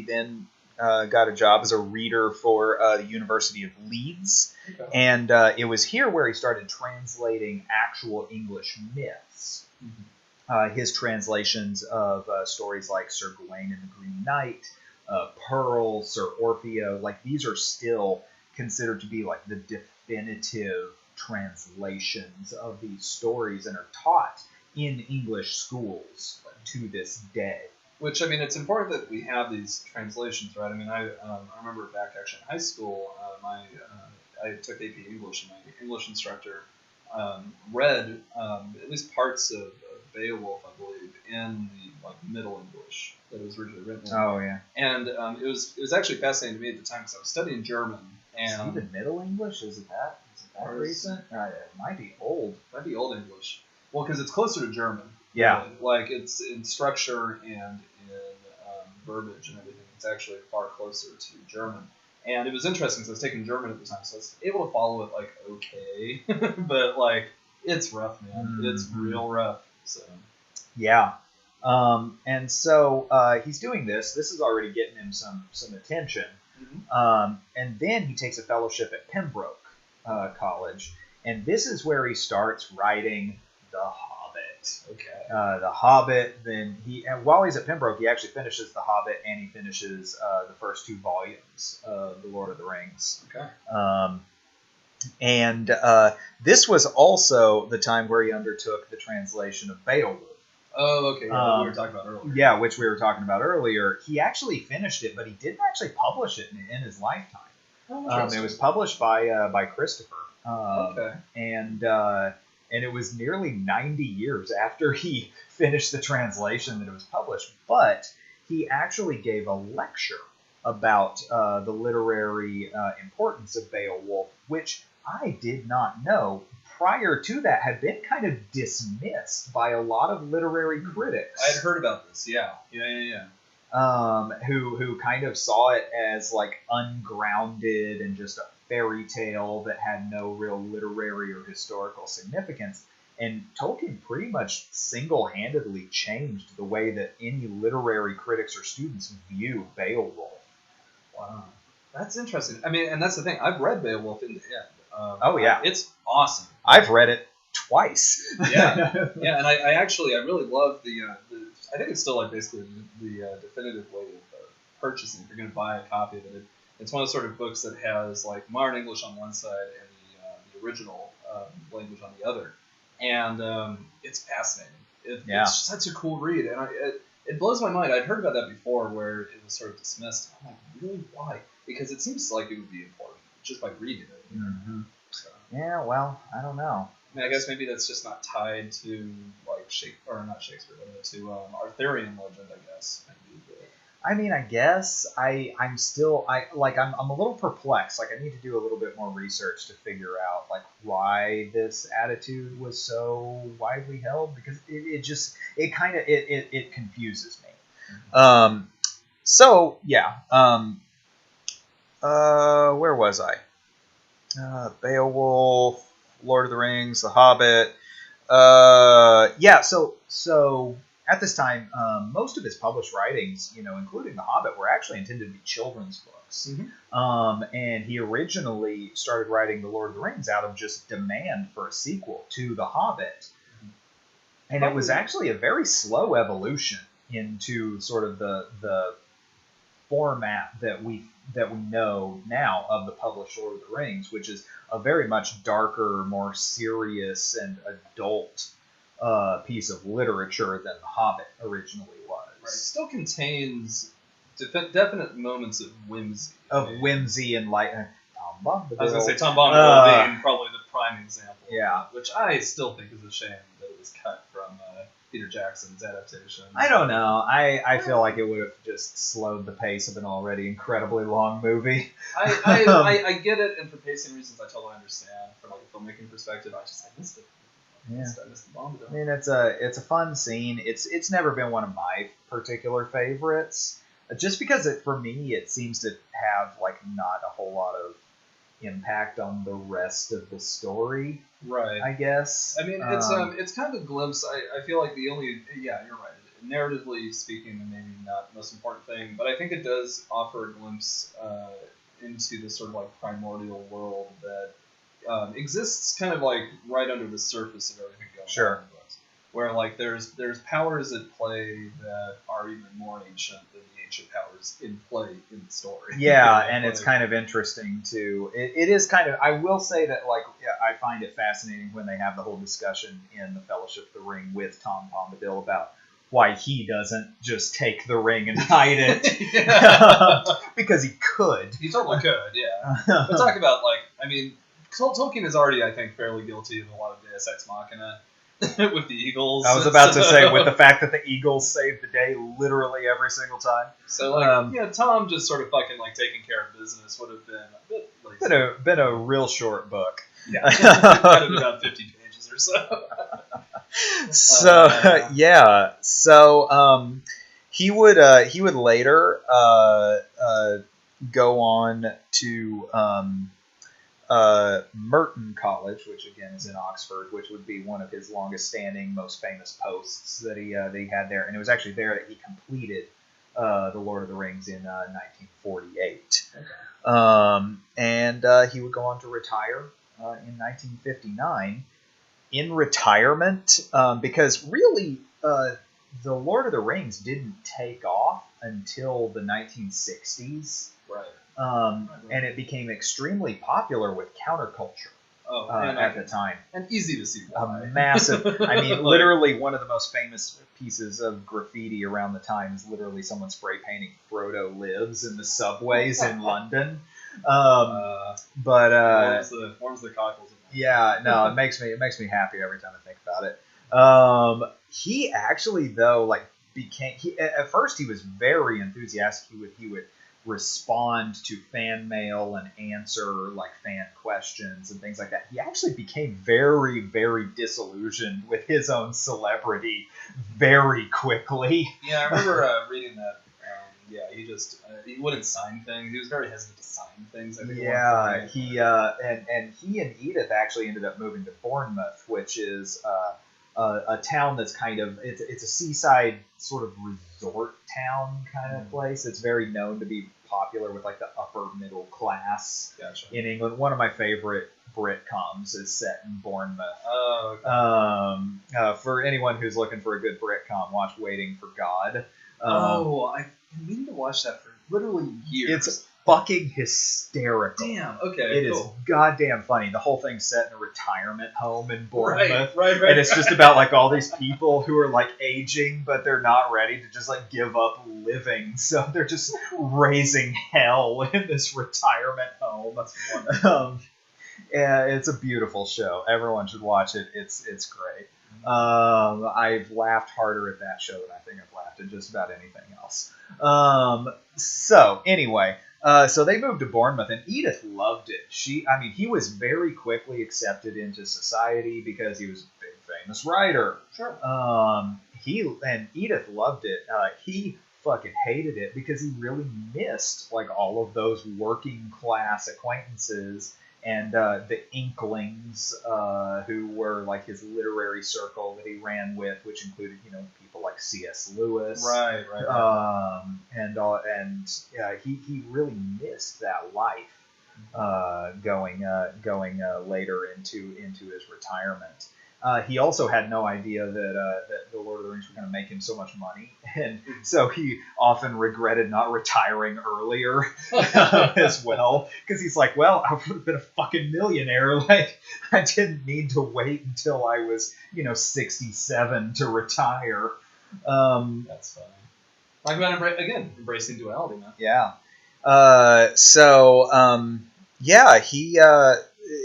then got a job as a reader for the University of Leeds. Okay. And it was here where he started translating actual English myths. His translations of stories like Sir Gawain and the Green Knight, Pearl, Sir Orfeo, like these are still considered to be like the definitive translations of these stories and are taught in English schools to this day. Which, I mean, it's important that we have these translations, right? I mean, I remember back actually in high school, I took AP English, and my English instructor read at least parts of Beowulf, I believe, in the Middle English that it was originally written in. Oh, yeah. And it was actually fascinating to me at the time because I was studying German. And even Middle English? Is it that recent? It might be old. It might be Old English. Well, because it's closer to German. Yeah. Like, it's in structure and in verbiage and everything. It's actually far closer to German. And it was interesting because I was taking German at the time, so I was able to follow it, okay. But, it's rough, man. It's real rough. So. Yeah. And so he's doing this. This is already getting him some attention. And then he takes a fellowship at Pembroke College. And this is where he starts writing The Hobbit. Okay. The Hobbit. Then while he's at Pembroke, he actually finishes The Hobbit and he finishes the first 2 volumes of The Lord of the Rings. Okay. And this was also the time where he undertook the translation of Beowulf. Oh, okay. Yeah, we were talking about earlier. Yeah, which we were talking about earlier. He actually finished it, but he didn't actually publish it in his lifetime. Oh, it was published by Christopher. Okay. And it was nearly 90 years after he finished the translation that it was published. But he actually gave a lecture about the literary importance of Beowulf, which I did not know prior to that had been kind of dismissed by a lot of literary critics. I had heard about this, yeah. who kind of saw it as like ungrounded and just a fairy tale that had no real literary or historical significance. And Tolkien pretty much single-handedly changed the way that any literary critics or students view Beowulf. Wow. That's interesting. I mean, and that's the thing. I've read Beowulf in the end. Oh, yeah. It's awesome. I've read it twice. Yeah. And I really love the I think it's still like basically the definitive way of purchasing. If you're going to buy a copy of it, it's one of those sort of books that has like modern English on one side and the original language on the other. And it's fascinating. It's such a cool read, and it blows my mind. I'd heard about that before, where it was sort of dismissed. I'm like, really? Why? Because it seems like it would be important just by reading it. You know? Mm-hmm. So. Yeah, well, I don't know. I mean, I guess maybe that's just not tied to like not Shakespeare, but to Arthurian legend. I guess. Maybe. I mean, I guess I'm a little perplexed. Like, I need to do a little bit more research to figure out like why this attitude was so widely held, because it confuses me. Mm-hmm. So yeah. Where was I? Beowulf, Lord of the Rings, The Hobbit. Yeah. So. At this time, most of his published writings, including The Hobbit, were actually intended to be children's books. Mm-hmm. And he originally started writing The Lord of the Rings out of just demand for a sequel to The Hobbit. And it was actually a very slow evolution into sort of the format that we know now of the published Lord of the Rings, which is a very much darker, more serious, and adult piece of literature than The Hobbit originally was. Right. It still contains definite moments of whimsy. And like Tom Bombadil. I was going to say Tom Bombadil being probably the prime example. Yeah. Which I still think is a shame that it was cut from Peter Jackson's adaptation. I don't know. I feel like it would have just slowed the pace of an already incredibly long movie. I get it, and for pacing reasons, I totally understand. From like a filmmaking perspective, I missed it. Yeah. I mean, it's a fun scene. It's never been one of my particular favorites, just because for me it seems to have like not a whole lot of impact on the rest of the story. Right. I guess. I mean, it's kind of a glimpse. I feel like you're right. Narratively speaking, maybe not the most important thing, but I think it does offer a glimpse into this sort of like primordial world that exists kind of like right under the surface of everything going on in the books, where like there's powers at play that are even more ancient than the ancient powers in play in the story. Yeah, and it's kind of interesting too. It is kind of. I will say that like I find it fascinating when they have the whole discussion in the Fellowship of the Ring with Tom Bombadil about why he doesn't just take the ring and hide it because he could. He totally could, yeah. But talk about like, I mean. Tolkien is already, I think, fairly guilty of a lot of Deus Ex Machina with the Eagles. I was about to say, with the fact that the Eagles saved the day literally every single time. So, like, Tom just sort of fucking, like, taking care of business would have been a bit lazy. Been a real short book. Yeah. Kind of about 50 pages or so. So, yeah. So, he would later go on to... Merton College, which again is in Oxford, which would be one of his longest-standing, most famous posts that he had there, and it was actually there that he completed the Lord of the Rings in 1948. Okay. And he would go on to retire in 1959. In retirement, because really the Lord of the Rings didn't take off until the 1960s. Right. And it became extremely popular with counterculture at the time. And easy to see why. A massive, I mean, literally one of the most famous pieces of graffiti around the time is literally someone spray painting Frodo lives in the subways in London. Warms the cockles. Yeah, no, it makes me happy every time I think about it. He actually, though, like at first he was very enthusiastic. He would respond to fan mail and answer like fan questions and things like that. He actually became very, very disillusioned with his own celebrity very quickly. Yeah, I remember reading that yeah, he wouldn't sign things. He was very hesitant to sign things. I think. Yeah, he and Edith actually ended up moving to Bournemouth, which is a town that's kind of it's a seaside sort of resort town kind of place. It's very known to be popular with like the upper middle class in England. One of my favorite Britcoms is set in Bournemouth. Oh, okay. For anyone who's looking for a good Britcom, watch Waiting for God. I've been meaning to watch that for literally years. It's fucking hysterical. Damn, okay, It is goddamn funny. The whole thing's set in a retirement home in Bournemouth. Right. And it's just about like all these people who are like aging, but they're not ready to just like give up living. So they're just raising hell in this retirement home. That's wonderful. Yeah, it's a beautiful show. Everyone should watch it. It's great. I've laughed harder at that show than I think I've laughed at just about anything else. So anyway, so they moved to Bournemouth, and Edith loved it. He was very quickly accepted into society because he was a big famous writer. Sure. Edith loved it. He fucking hated it because he really missed like all of those working class acquaintances and the Inklings, who were like his literary circle that he ran with, which included, people like C.S. Lewis. Right. He really missed that life going later into his retirement. He also had no idea that the Lord of the Rings were going to make him so much money, and so he often regretted not retiring earlier as well, because he's like, well, I would have been a fucking millionaire. Like, I didn't need to wait until I was, 67 to retire. That's funny. Talk about embracing duality, man. Yeah.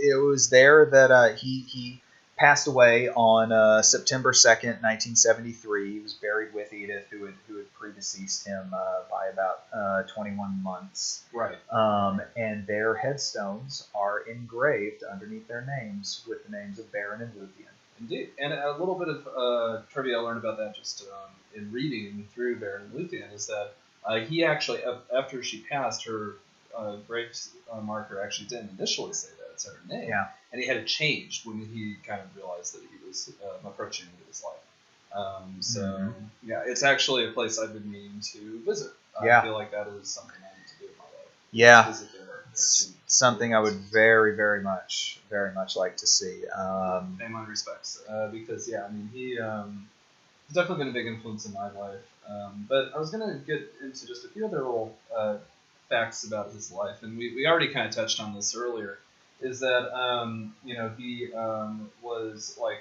It was there that he passed away on September 2nd, 1973. He was buried with Edith, who had predeceased him by about 21 months. Right. And their headstones are engraved underneath their names with the names of Baron and Luthien. Indeed. And a little bit of trivia I learned about that just in reading through Baron and Luthien is that he actually, after she passed, her grave marker actually didn't initially say that. It's her name. Yeah. And he had it changed when he kind of realized that he was approaching the end of his life. Yeah, it's actually a place I've been meaning to visit. I feel like that is something I need to do in my life. Yeah. Visit there. Something I would very, very much like to see. Pay my respects. Because, he's definitely been a big influence in my life. But I was going to get into just a few other little facts about his life. And we already kind of touched on this earlier. Is that he was like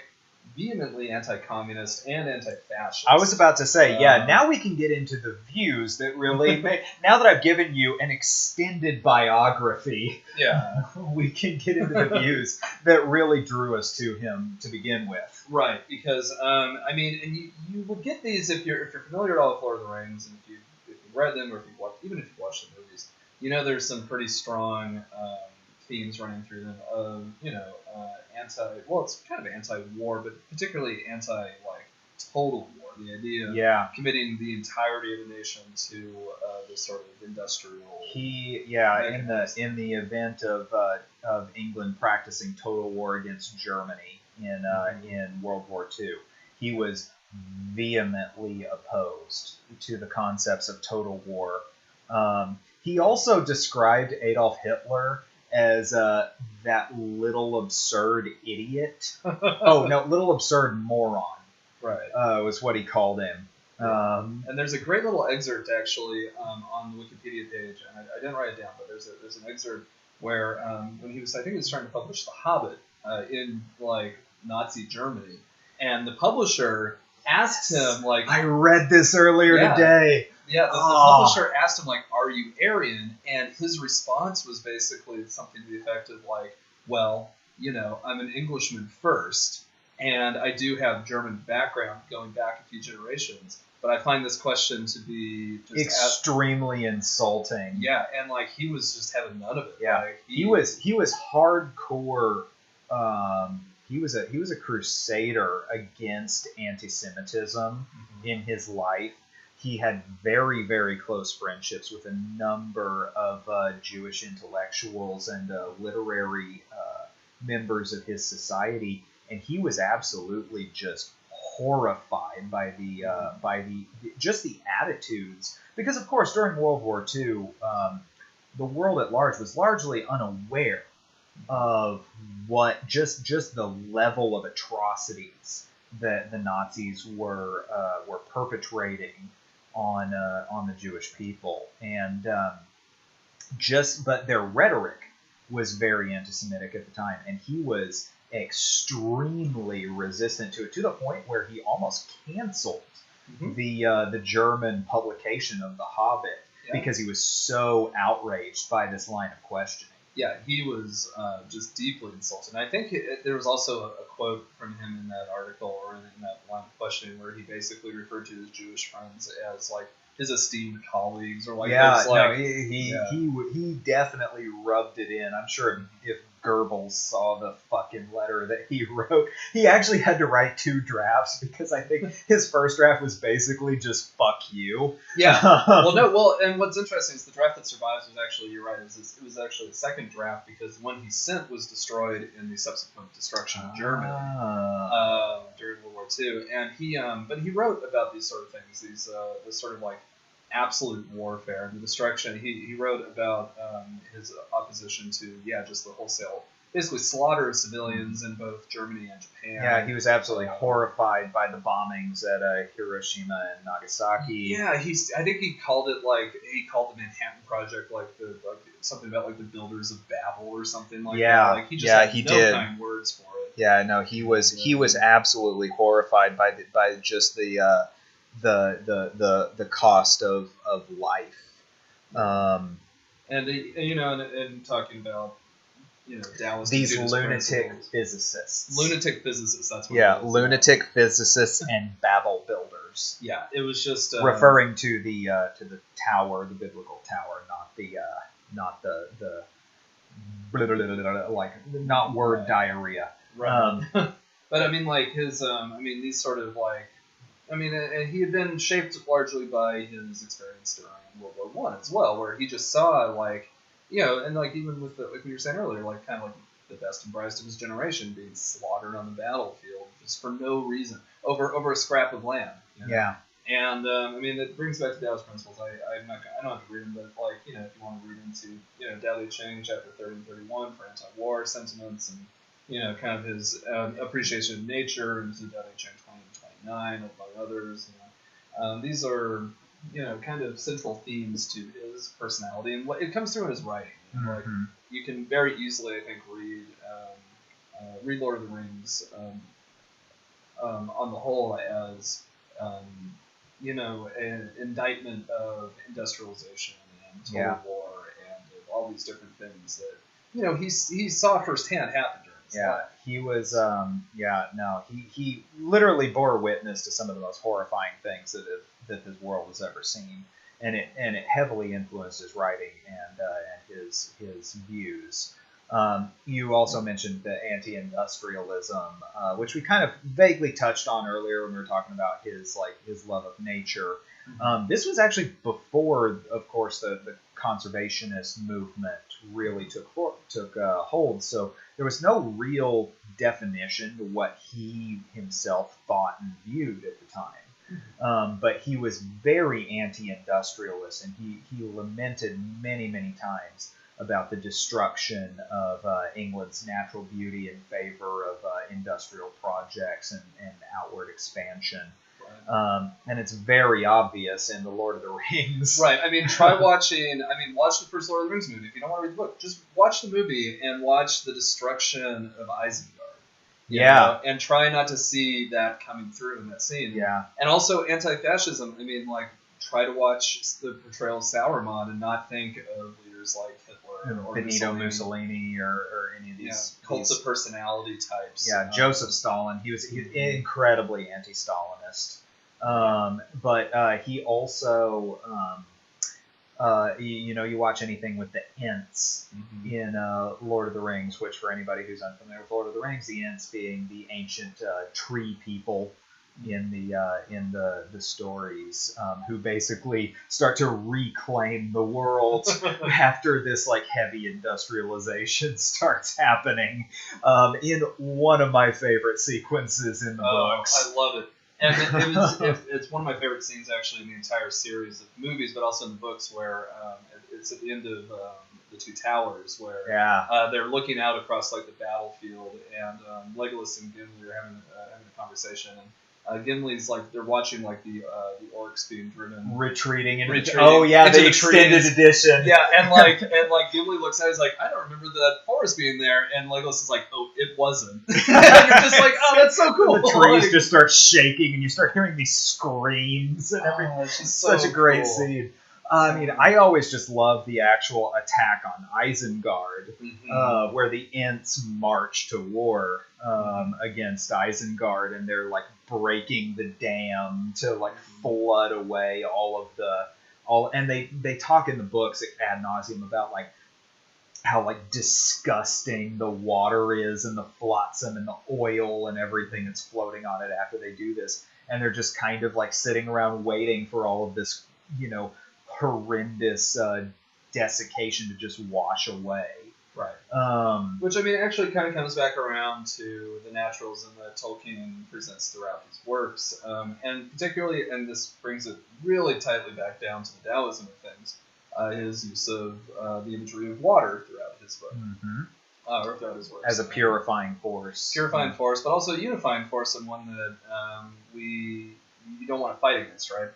vehemently anti-communist and anti-fascist. I was about to say, now we can get into the views that really now that I've given you an extended biography, we can get into the views that really drew us to him to begin with. Right, because and you would get these if you're familiar at all with Lord of the Rings, and if you've read them, or if you've watched the movies, there's some pretty strong themes running through them of it's kind of anti-war, but particularly total war. The idea of committing the entirety of the nation to this sort of industrial. In the event of England practicing total war against Germany in World War II, he was vehemently opposed to the concepts of total war. He also described Adolf Hitler as that little absurd idiot. Little absurd moron. Right. Was what he called him. And there's a great little excerpt actually on the Wikipedia page, and I didn't write it down, but there's an excerpt where when he was trying to publish The Hobbit in Nazi Germany, and the publisher asked him I read this earlier today. Yeah, the publisher asked him, are you Aryan? And his response was basically something to the effect of, well, I'm an Englishman first, and I do have German background going back a few generations, but I find this question to be just extremely insulting. Yeah, and, he was just having none of it. Yeah, he was hardcore. He was a crusader against anti-Semitism in his life. he had very, very close friendships with a number of Jewish intellectuals and literary members of his society, and he was absolutely just horrified by the just the attitudes, because of course during World War II, the world at large was largely unaware of what just the level of atrocities that the Nazis were perpetrating on the Jewish people, and but their rhetoric was very anti-Semitic at the time, and he was extremely resistant to it, to the point where he almost canceled the German publication of The Hobbit because he was so outraged by this line of questioning. Yeah, he was just deeply insulted. And I think there was also a quote from him in that article, or in that line of questioning, where he basically referred to his Jewish friends as like his esteemed colleagues, or like he definitely rubbed it in. I'm sure if Goebbels saw the fucking letter that he wrote, he actually had to write 2 drafts, because I think his first draft was basically just "fuck you." Yeah. And what's interesting is the draft that survives was actually, you're right, it was actually the second draft, because the one he sent was destroyed in the subsequent destruction of Germany during World War II. And but he wrote about these sort of things, this sort of like absolute warfare and the destruction. He wrote about his opposition to just the wholesale, basically slaughter of civilians in both Germany and Japan. Yeah, he was absolutely horrified by the bombings at Hiroshima and Nagasaki. Yeah, I think he called it the Manhattan Project, something about like the builders of Babel or something like that. Like he just had no kind words for it. Yeah, no, he was absolutely horrified by just the cost of life, and talking about Dallas, these lunatic physicists. That's what lunatic physicists and Babel builders. Yeah, it was just referring to the tower, the biblical tower, not the not word diarrhea. Right. But I mean, like these sort of like. And he had been shaped largely by his experience during World War I as well, where he just saw, and even with like we were saying earlier, like kind of like the best and brightest of his generation being slaughtered on the battlefield just for no reason over a scrap of land. Yeah. And it brings back to Taoist principles. I don't have to read them, but if you want to read into Tao Te Ching chapter 30 and 31 for anti-war sentiments, and kind of his appreciation of nature, and Tao Te Ching 20 and 29, among others. These are kind of central themes to his personality, and what it comes through in his writing. Like you can very easily, I think, read Lord of the Rings on the whole as an indictment of industrialization and total war and of all these different things that he saw firsthand happen during his life. He was he literally bore witness to some of the most horrifying things that this world has ever seen, and it heavily influenced his writing and his views. You also mentioned the anti-industrialism, which we kind of vaguely touched on earlier when we were talking about his love of nature. This was actually before, of course, the conservationist movement really took hold. So there was no real definition to what he himself thought and viewed at the time. But he was very anti-industrialist, and he lamented many, many times about the destruction of England's natural beauty in favor of industrial projects and outward expansion. And it's very obvious in The Lord of the Rings. Right. Watch the first Lord of the Rings movie. If you don't want to read the book, just watch the movie and watch the destruction of Isengard. And try not to see that coming through in that scene. Yeah. And also anti-fascism. Try to watch the portrayal of Sauron and not think of leaders like Hitler or Benito Mussolini or any of these cults of personality types. Yeah, Joseph Stalin. He was incredibly anti-Stalinist. But he also, you watch anything with the Ents in Lord of the Rings, which for anybody who's unfamiliar with Lord of the Rings, the Ents being the ancient tree people in the stories, who basically start to reclaim the world after this like heavy industrialization starts happening, in one of my favorite sequences in the books. I love it. And it's one of my favorite scenes actually in the entire series of movies, but also in the books, where it's at the end of the Two Towers, where they're looking out across like the battlefield, and Legolas and Gimli are having a conversation, and Gimli's like they're watching like the orcs being driven, retreating. the extended edition. Yeah, and like Gimli looks at it, he's like, I don't remember that forest being there, and Legolas is like, oh, it wasn't. And you're just like, oh, that's so cool. The trees just start shaking, and you start hearing these screams and everything. It's just such a great scene. I mean, I always just love the actual attack on Isengard, where the Ents march to war against Isengard, and they're like breaking the dam to like flood away and they talk in the books ad nauseum about like how like disgusting the water is, and the flotsam and the oil and everything that's floating on it after they do this, and they're just kind of like sitting around waiting for all of this, horrendous desiccation to just wash away. Right. Which, I mean, actually kind of comes back around to the naturalism that Tolkien presents throughout his works. And particularly, and this brings it really tightly back down to the Taoism of things, his use of the imagery of water throughout his book. Or throughout his works. As a purifying force. Purifying force, but also a unifying force, and one that you don't want to fight against, right?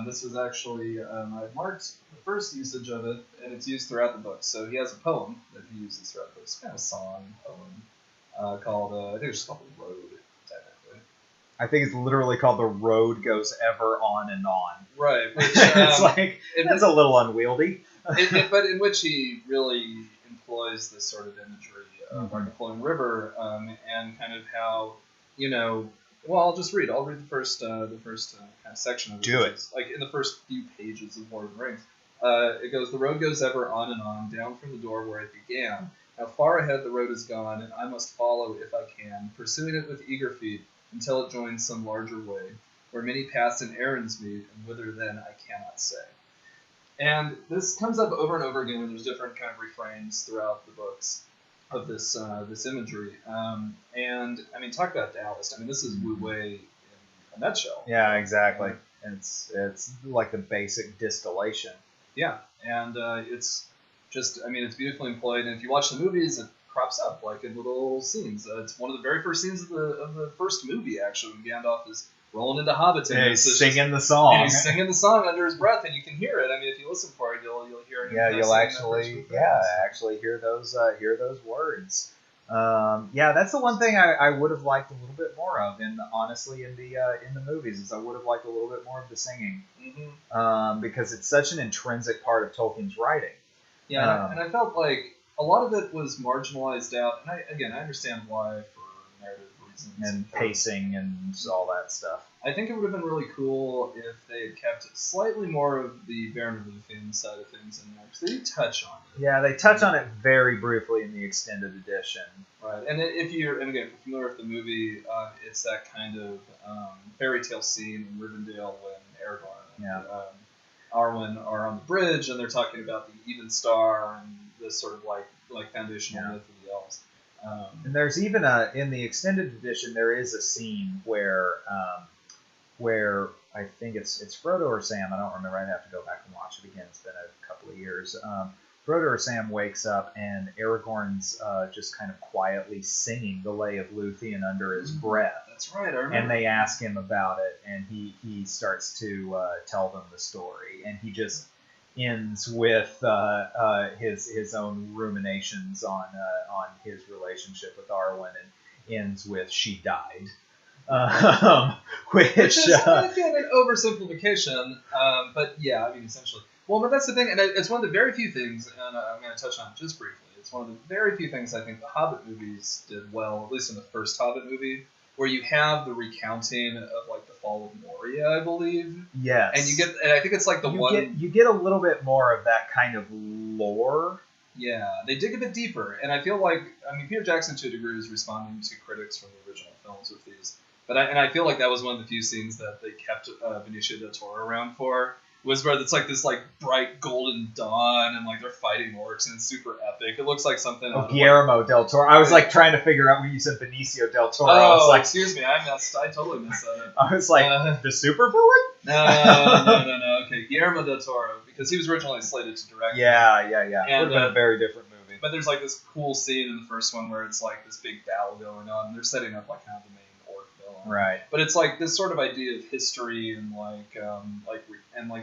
This was actually, I marked the first usage of it, and it's used throughout the book. So he has a poem that he uses throughout the book. It's kind of a song poem called, I think it's just called The Road, technically. I think it's literally called The Road Goes Ever On and On. Right. Which, it's like, it's a little unwieldy. But in which he really employs this sort of imagery of like a flowing river, and kind of how, well, I'll just read. I'll read the first kind of section of it. Do it. Like in the first few pages of Lord of the Rings. It goes, the road goes ever on and on, down from the door where it began. How far ahead the road is gone, and I must follow if I can, pursuing it with eager feet until it joins some larger way, where many paths and errands meet, and whither then I cannot say. And this comes up over and over again, and there's different kind of refrains throughout the books of this imagery. And I mean, talk about Taoist. I mean, this is Wu Wei in a nutshell. Yeah, exactly. It's like the basic distillation. Yeah, and it's just, I mean, it's beautifully employed. And if you watch the movies, it crops up like in little scenes. It's one of the very first scenes of the first movie, actually, when Gandalf is rolling into Hobbiton. Yeah, he's singing the song. And he's singing the song under his breath, and you can hear it. I mean, if you listen for it, you'll hear it. Yeah, you'll actually hear those words. That's the one thing I would have liked a little bit more of, honestly, in the movies, is I would have liked a little bit more of the singing, because it's such an intrinsic part of Tolkien's writing. Yeah, and I felt like a lot of it was marginalized out, and I understand why, for narrative reasons and pacing and all that stuff. I think it would have been really cool if they had kept slightly more of the Baron of Luthien side of things in there, because they do touch on it. Yeah, they touch on it very briefly in the extended edition. Right, and if you're familiar with the movie, it's that kind of fairy tale scene in Rivendell when Aragorn and Arwen are on the bridge, and they're talking about the Even Star and this sort of like foundational myth of the elves. And there's even in the extended edition, there is a scene where I think it's Frodo or Sam, I don't remember, I'd have to go back and watch it again, it's been a couple of years. Frodo or Sam wakes up, and Aragorn's just kind of quietly singing the Lay of Luthien under his breath. That's right, I remember. And they ask him about it, and he starts to tell them the story, and he just ends with his own ruminations on his relationship with Arwen, and ends with "she died," which is again an oversimplification, but yeah, I mean essentially. Well, but that's the thing, and it's one of the very few things, and I'm going to touch on it just briefly. It's one of the very few things I think the Hobbit movies did well, at least in the first Hobbit movie, where you have the recounting of like the fall of Moria, I believe. Yes. And I think it's like you get a little bit more of that kind of lore Yeah, they dig a bit deeper, and I feel like, I mean, Peter Jackson to a degree is responding to critics from the original films with these, but I feel like that was one of the few scenes that they kept Benicio del Toro around for, was where it's like this like bright golden dawn, and like they're fighting orcs, and it's super epic. It looks like something. Oh, Guillermo del Toro. I was like trying to figure out when you said Benicio del Toro. Oh, I was like, excuse me, I totally messed that up. I was like, the super villain? No. Okay, Guillermo del Toro, because he was originally slated to direct. Yeah. And, would have been a very different movie. But there's like this cool scene in the first one where it's like this big battle going on, and they're setting up like kind of the main orc villain. Right. But it's like this sort of idea of history and like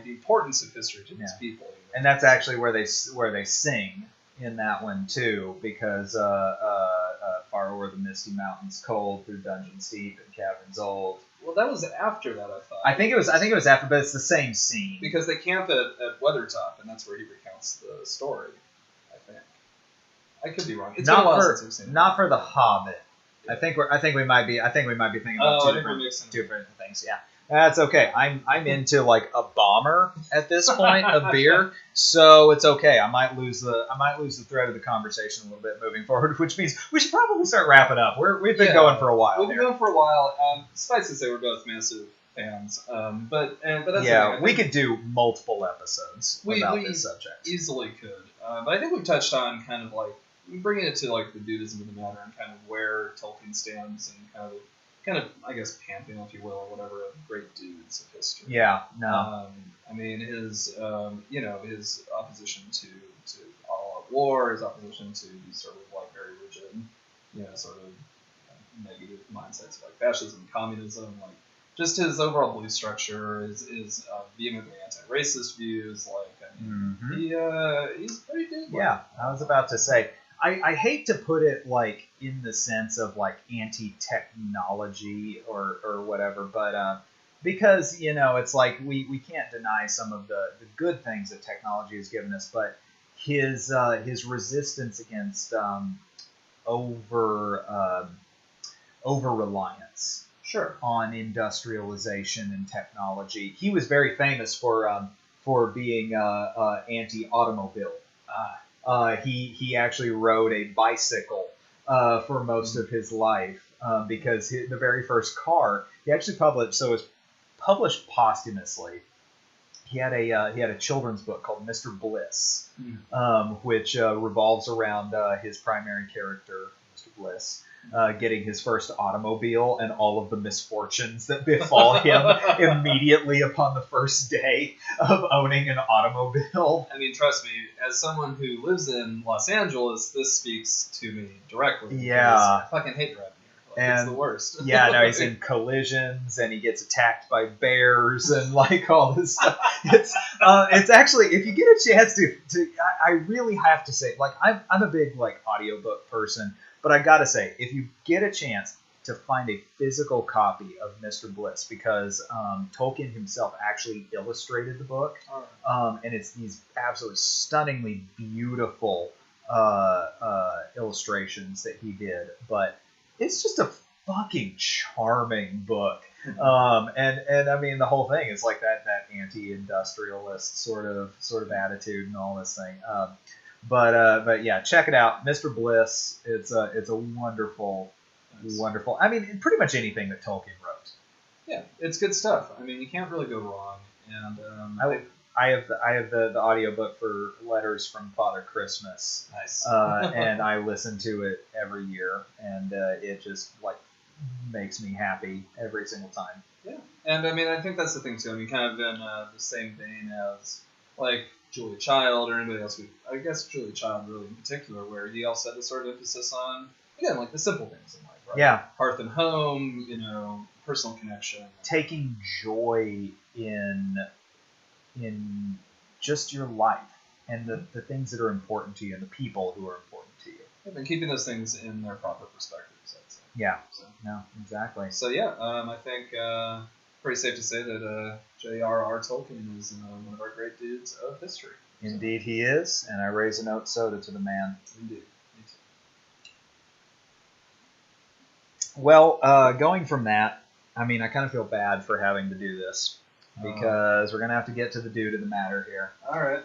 the importance of history to these people. You know? And that's actually where they sing in that one too, because far o'er the misty mountains cold, through dungeons deep and caverns old. Well, that was after that, I thought. I think it was after, but it's the same scene. Because they camp at Weathertop, and that's where he recounts the story. I think. I could be wrong. It's been a while since I've seen it. Not for the Hobbit. Yeah. I think we might be thinking about two different things. Yeah. That's okay. I'm into like a bomber at this point of beer, so it's okay. I might lose the thread of the conversation a little bit moving forward, which means we should probably start wrapping up. We've been going for a while. We've been going for a while. Suffice to say, we're both massive fans. But that's we could do multiple episodes about this subject. Easily could. But I think we've touched on kind of like bringing it to like the dudism of the matter and kind of where Tolkien stands and kind of, I guess, pantheon, if you will, or whatever, of great dudes of history. Yeah, no. I mean, his opposition to all-out war, his opposition to these sort of like very rigid, sort of negative mindsets like fascism, communism, like just his overall belief structure, his vehemently anti-racist views. Like, I mean, he's pretty good. Yeah, I was about to say. I hate to put it like in the sense of like anti-technology or whatever, but because it's like we can't deny some of the good things that technology has given us, but his resistance against over reliance on industrialization and technology. He was very famous for being anti-automobile. He actually rode a bicycle for most of his life because the very first car he actually published. So it was published posthumously. He had a children's book called Mr. Bliss, which revolves around his primary character, Mr. Bliss, getting his first automobile and all of the misfortunes that befall him immediately upon the first day of owning an automobile. I mean, trust me, as someone who lives in Los Angeles, this speaks to me directly. Yeah. I fucking hate driving here. Like, it's the worst. Yeah, no, he's in collisions and he gets attacked by bears and like all this stuff. It's actually, if you get a chance to I really have to say, like, I'm a big like audiobook person. But I gotta say, if you get a chance to find a physical copy of Mr. Bliss, because Tolkien himself actually illustrated the book, and it's these absolutely stunningly beautiful illustrations that he did. But it's just a fucking charming book, and I mean the whole thing is like that anti-industrialist sort of attitude and all this thing. But yeah, check it out, Mr. Bliss. It's a wonderful. I mean, pretty much anything that Tolkien wrote. Yeah, it's good stuff. I mean, you can't really go wrong. And I have the audiobook for Letters from Father Christmas. Nice. And I listen to it every year, and it just like makes me happy every single time. Yeah, and I mean, I think that's the thing too. I mean, kind of in the same vein as like Julia Child or anybody else. I guess Julia Child really in particular, where he also had this sort of emphasis on, again, like the simple things in life, right? Yeah. Hearth and home, personal connection. Taking joy in just your life and the things that are important to you and the people who are important to you. And keeping those things in their proper perspectives, I'd say. Yeah. So, no, exactly. So yeah, I think pretty safe to say that J.R.R. Tolkien is one of our great dudes of history. Indeed he is, and I raise a note soda to the man. Indeed. Me too. Well, going from that, I mean, I kind of feel bad for having to do this because we're going to have to get to the dude of the matter here. All right.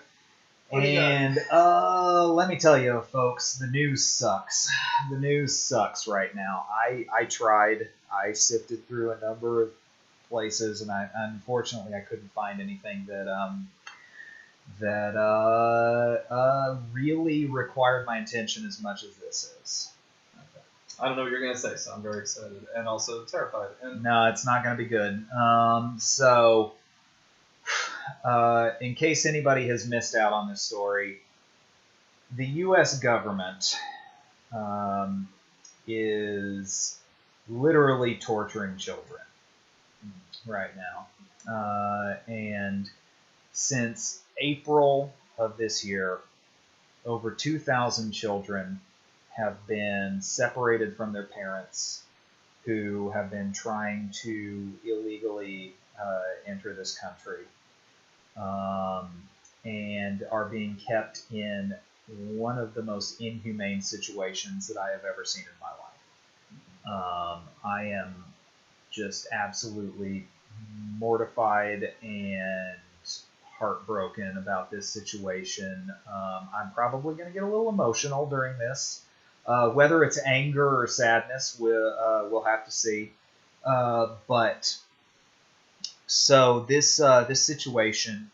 And let me tell you, folks, the news sucks. The news sucks right now. I tried. I sifted through a number of places, and unfortunately I couldn't find anything that really required my attention as much as this is. I don't know what you're gonna say, so I'm very excited and also terrified. No, it's not gonna be good. In case anybody has missed out on this story, the U.S. government is literally torturing children right now. And since April of this year, over 2,000 children have been separated from their parents who have been trying to illegally enter this country. And are being kept in one of the most inhumane situations that I have ever seen in my life. I am just absolutely mortified and heartbroken about this situation. I'm probably going to get a little emotional during this. Whether it's anger or sadness, we'll have to see. But so this situation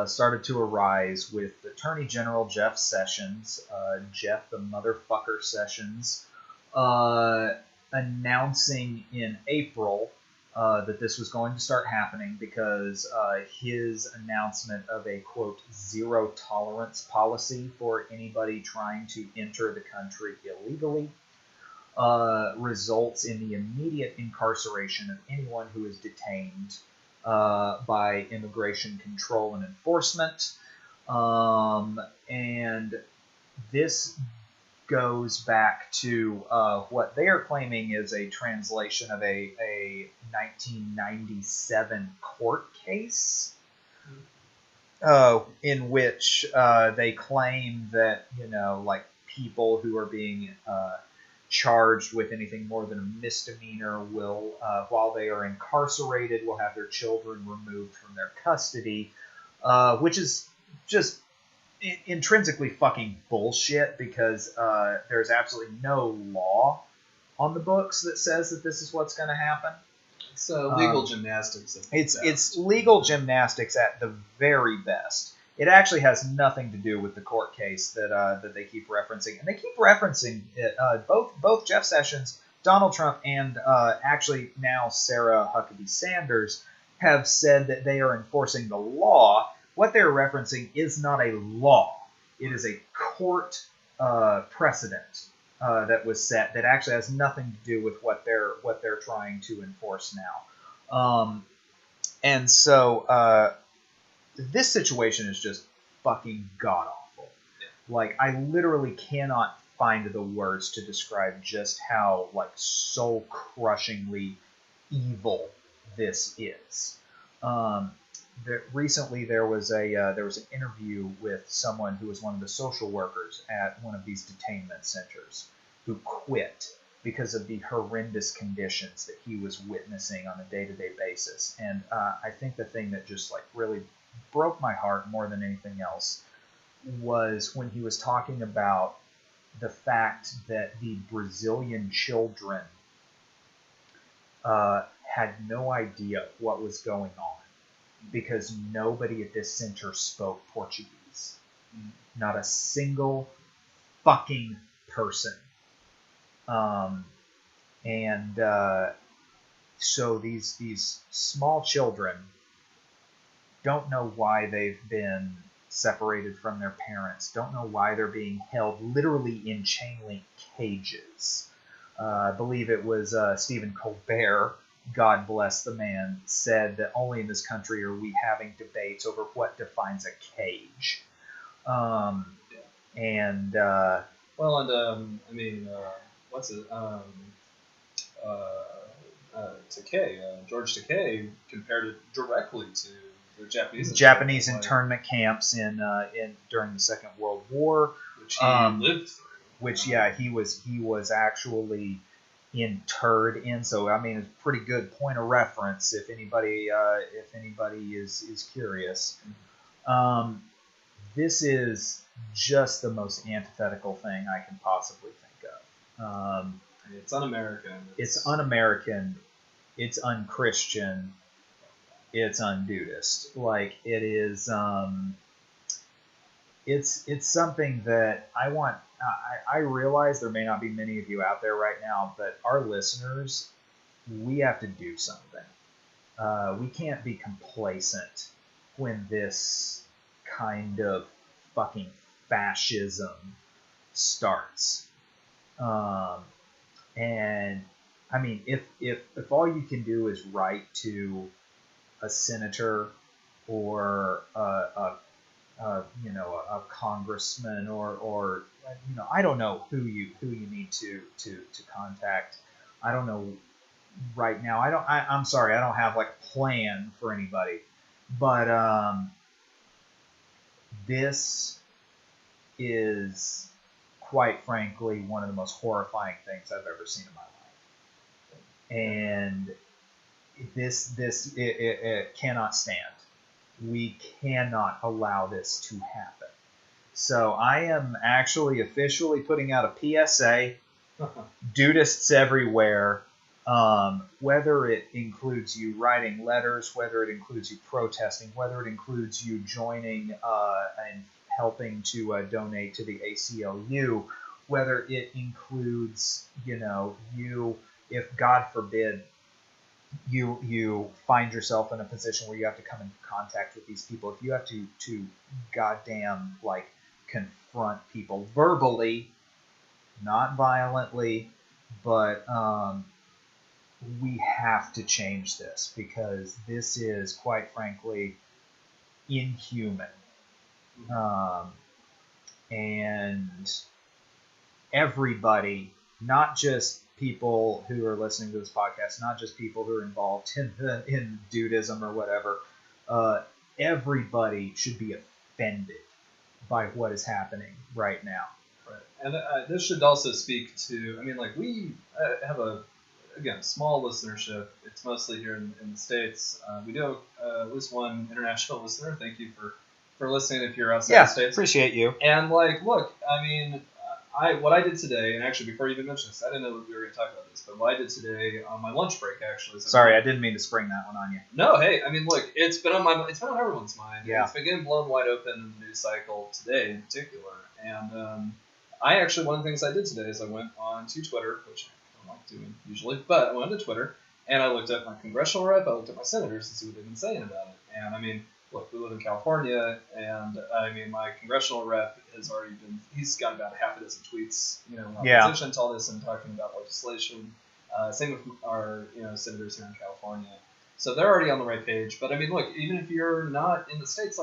started to arise with Attorney General Jeff Sessions, Jeff the motherfucker Sessions, announcing in April that this was going to start happening because his announcement of a, quote, zero tolerance policy for anybody trying to enter the country illegally results in the immediate incarceration of anyone who is detained by immigration control and enforcement. And this goes back to what they are claiming is a translation of a 1997 court case in which they claim that, like people who are being charged with anything more than a misdemeanor will, while they are incarcerated, will have their children removed from their custody, which is just intrinsically fucking bullshit because there's absolutely no law on the books that says that this is what's going to happen. It's legal gymnastics. It's legal gymnastics at the very best. It actually has nothing to do with the court case that they keep referencing, and they keep referencing it, both Jeff Sessions, Donald Trump, and actually now Sarah Huckabee Sanders have said that they are enforcing the law. What they're referencing is not a law; it is a court precedent that was set that actually has nothing to do with what they're trying to enforce now. And so. This situation is just fucking god-awful. Like, I literally cannot find the words to describe just how, like, soul-crushingly evil this is. Recently, there was an interview with someone who was one of the social workers at one of these detainment centers who quit because of the horrendous conditions that he was witnessing on a day-to-day basis. And I think the thing that just, like, really broke my heart more than anything else was when he was talking about the fact that the Brazilian children had no idea what was going on because nobody at this center spoke Portuguese. Not a single fucking person. So these small children don't know why they've been separated from their parents, don't know why they're being held literally in chain link cages. I believe it was Stephen Colbert, God bless the man, said that only in this country are we having debates over what defines a cage. What's it? Takei, George Takei compared it directly to the Japanese internment camps in during the Second World War, which he lived through. Which he was actually interred in. So I mean, it's a pretty good point of reference if anybody is curious. this is just the most antithetical thing I can possibly think of. It's un-American. It's un-American. It's un-Christian. It's un-Dudist. Like, it is. It's something that I want. I realize there may not be many of you out there right now, but our listeners, we have to do something. We can't be complacent when this kind of fucking fascism starts. And I mean, if all you can do is write to a senator or a congressman or I don't know who you need to contact. I don't know right now. I'm sorry. I don't have like a plan for anybody, but this is quite frankly one of the most horrifying things I've ever seen in my life, and it cannot stand. We cannot allow this to happen. So I am actually officially putting out a PSA. Dudists everywhere, whether it includes you writing letters, whether it includes you protesting, whether it includes you joining and helping to donate to the ACLU, whether it includes, you, if God forbid, you find yourself in a position where you have to come in contact with these people, if you have to goddamn like confront people verbally, not violently, but we have to change this because this is quite frankly inhuman. And everybody, not just people who are listening to this podcast, not just people who are involved in dudism or whatever, everybody should be offended by what is happening right now. Right. And this should also speak to, we have again, small listenership. It's mostly here in the States. We do have at least one international listener. Thank you for listening if you're outside the States. Appreciate you. And look, what I did today, and actually before you even mentioned this, I didn't know that we were going to talk about this, but what I did today on my lunch break actually. Sorry, I didn't mean to spring that one on you. No, hey, look, it's been on everyone's mind. Yeah. It's been getting blown wide open in the news cycle today in particular. And I actually, one of the things I did today is I went on to Twitter, which I don't like doing usually, but I went on to Twitter and I looked at my congressional rep, I looked at my senators to see what they've been saying about it. And look, we live in California, and my congressional rep has already he's got about half a dozen tweets, in opposition to all this and talking about legislation. Same with our, senators here in California. So they're already on the right page. But look, even if you're not in the States,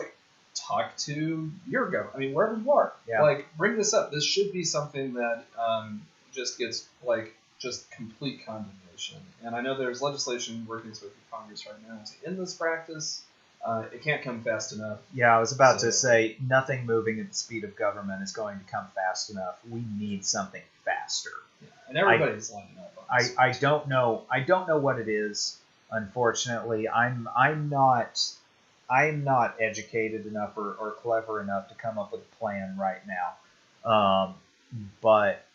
talk to your government. Wherever you are, bring this up. This should be something that just gets just complete condemnation. And I know there's legislation working its way through Congress right now to end this practice. It can't come fast enough. Yeah, I was about to say, nothing moving at the speed of government is going to come fast enough. We need something faster. Yeah, and everybody's lining up on this. I don't know what it is. Unfortunately, I'm not educated enough or clever enough to come up with a plan right now. But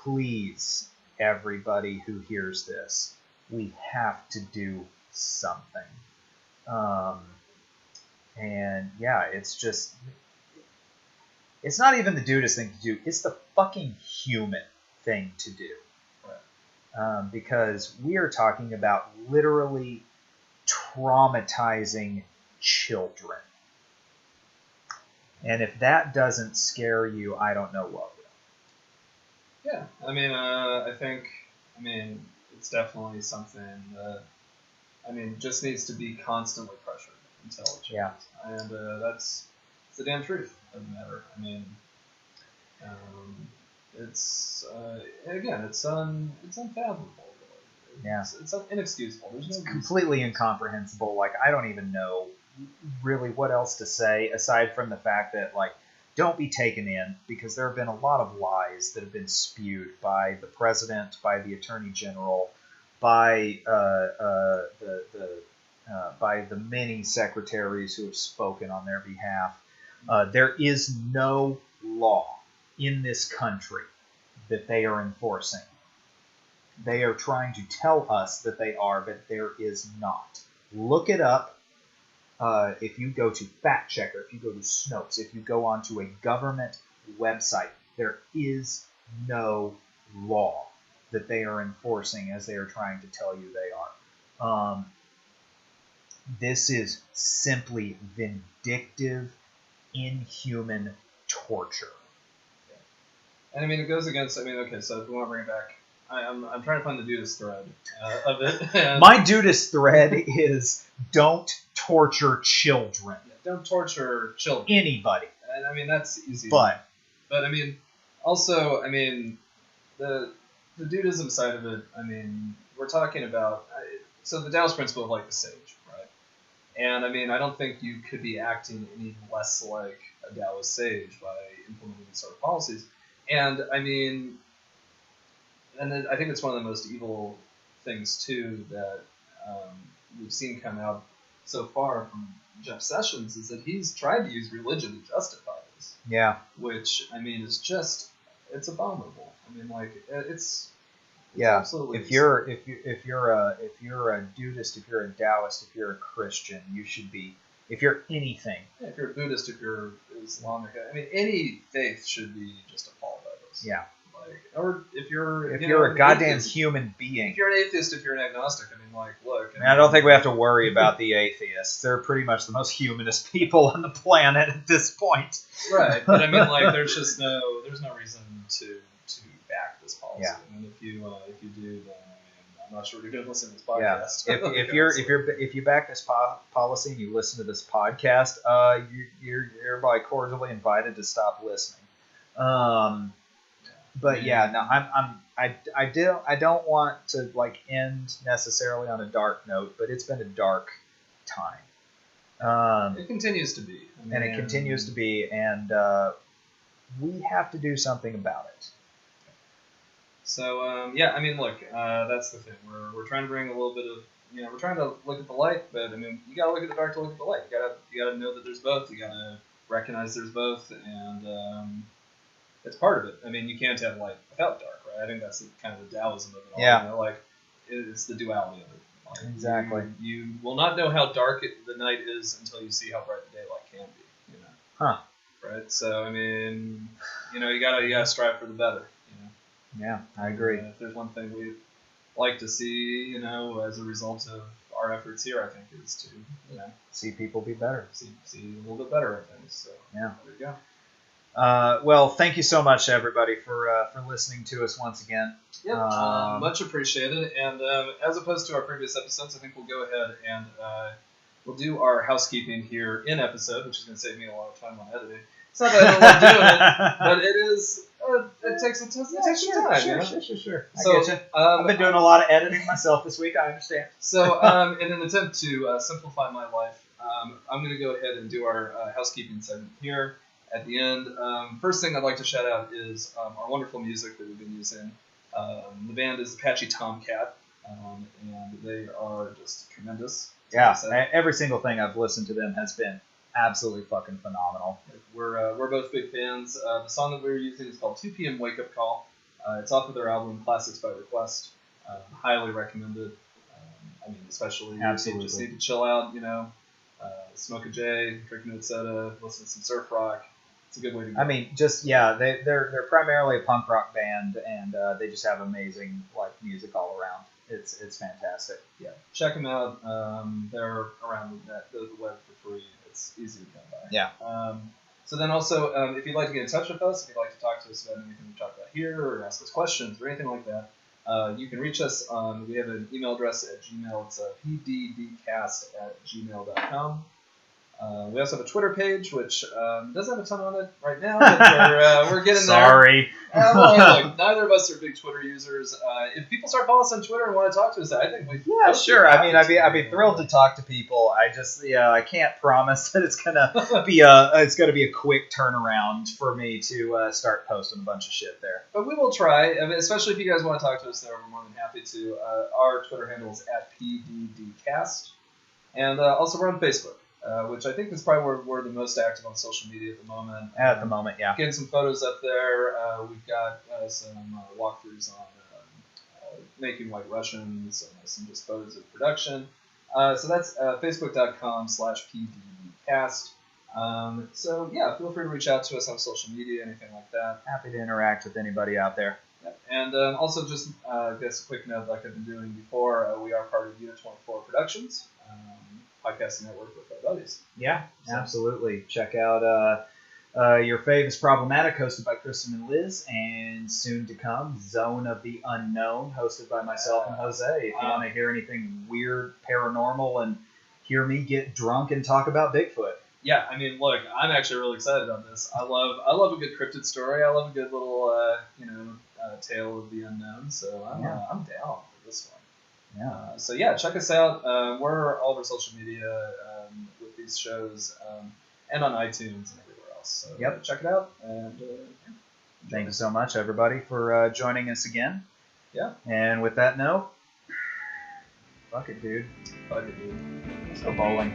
please, everybody who hears this, we have to do something. And yeah, it's not even the dudest thing to do. It's the fucking human thing to do. Right. Because we are talking about literally traumatizing children. And if that doesn't scare you, I don't know what will. Yeah, I think, it's definitely something that, just needs to be constantly pressured until it changes. Yeah. And that's the damn truth of the matter. It's again, it's unfathomable. Really. Yeah. It's inexcusable. There's no completely incomprehensible. I don't even know really what else to say aside from the fact that don't be taken in, because there have been a lot of lies that have been spewed by the president, by the attorney general, by by the many secretaries who have spoken on their behalf. There is no law in this country that they are enforcing. They are trying to tell us that they are, but there is not. Look it up. If you go to Fact Checker, if you go to Snopes, if you go onto a government website, there is no law that they are enforcing as they are trying to tell you they are. This is simply vindictive, inhuman torture. And I mean, it goes against. I mean, okay, so if we want to bring it back, I'm trying to find the Dudist thread of it. And my Dudist thread is don't torture children. Yeah, don't torture children. Anybody. And I mean, that's easy. But I mean, also, I mean, the Dudism side of it. I mean, we're talking about so the Taoist principle of like the sage, right? And I mean, I don't think you could be acting any less like a Taoist sage by implementing these sort of policies. And I mean, and I think it's one of the most evil things too that we've seen come out so far from Jeff Sessions is that he's tried to use religion to justify this. Yeah. Which I mean is just it's abominable. I mean, like it's yeah. Absolutely if you're a Dudist, if you're a Taoist, if you're a Christian, you should be. If you're anything. Yeah, if you're a Buddhist, if you're Islamic, I mean, any faith should be just appalled by this. Yeah. Like, or if you're a goddamn human being. If you're an atheist, if you're an agnostic, I mean, like, look. I don't think we have to worry about the atheists. They're pretty much the most humanist people on the planet at this point. Right, but I mean, like, there's no reason to back this policy. Yeah. I mean, if you do, then I'm not sure you're going to listen to this podcast. Yeah. If you back this policy and you listen to this podcast, you're hereby cordially invited to stop listening. But yeah, no, I don't want to like end necessarily on a dark note, but it's been a dark time. It continues to be, and it continues to be, and we have to do something about it. So yeah, I mean, look, that's the thing. We're trying to bring a little bit of, we're trying to look at the light, but I mean, you gotta look at the dark to look at the light. You gotta know that there's both. You gotta recognize there's both, and it's part of it. I mean, you can't have light without dark, right? I think that's kind of the Taoism of it all. Yeah. Like it's the duality of it. Like, exactly. You will not know how dark the night is until you see how bright the daylight can be. Huh. Right. So I mean, you gotta strive for the better. Yeah, I agree. If there's one thing we'd like to see, as a result of our efforts here, I think, is to, see people be better. See a little bit better at things. So yeah, there you go. Well, thank you so much, everybody, for listening to us once again. Yep, much appreciated. And as opposed to our previous episodes, I think we'll go ahead and we'll do our housekeeping here in episode, which is going to save me a lot of time on editing. It's not that I don't like doing it, but it is. It takes some time. Sure. So, I get you. I've been doing a lot of editing myself this week. I understand. So, in an attempt to simplify my life, I'm going to go ahead and do our housekeeping segment here at the end. First thing I'd like to shout out is our wonderful music that we've been using. The band is Apache Tomcat, and they are just tremendous. Yeah, every single thing I've listened to them has been absolutely fucking phenomenal. We're both big fans. The song that we're using is called 2 p.m. Wake Up Call. It's off of their album Classics by Request. Highly recommended. I mean, especially if you just need to chill out, smoke a J, drink a soda, listen to some surf rock. It's a good way to go. I mean, they're primarily a punk rock band, and they just have amazing music all around. It's fantastic. Yeah, check them out. They're around the web for free. It's easy to come by. Yeah. So then also, if you'd like to get in touch with us, if you'd like to talk to us about anything we talked about here, or ask us questions, or anything like that, you can reach us on, we have an email address at Gmail. It's pddcast@gmail.com. We also have a Twitter page, which doesn't have a ton on it right now, but we're getting there. Sorry. Look, neither of us are big Twitter users. If people start following us on Twitter and want to talk to us, I think we. Yeah, sure. I'd be thrilled to talk to people. I can't promise that it's gonna be a quick turnaround for me to start posting a bunch of shit there. But we will try. I mean, especially if you guys want to talk to us there, we're more than happy to. Our Twitter handle is @pddcast, and also we're on Facebook. which I think is probably where we're the most active on social media at the moment. At the moment, yeah. Getting some photos up there. We've got some walkthroughs on making White Russians, some just photos of production. So that's facebook.com/pdcast. So yeah, feel free to reach out to us on social media, anything like that. Happy to interact with anybody out there. Yep. And also just guess a quick note, like I've been doing before, we are part of Unit 24 Productions, podcasting network with our buddies. Yeah, so. Absolutely. Check out Your Fave is Problematic, hosted by Kristen and Liz, and soon to come, Zone of the Unknown, hosted by myself and Jose. If you want to hear anything weird, paranormal, and hear me get drunk and talk about Bigfoot. Yeah, I mean, look, I'm actually really excited about this. I love a good cryptid story. I love a good little, tale of the unknown. So I'm down for this one. Yeah. So yeah, check us out. We're all over social media with these shows, and on iTunes and everywhere else. So check it out. And thank you so much, everybody, for joining us again. Yeah. And with that note, fuck it, dude. Fuck it, dude. Let's go bowling.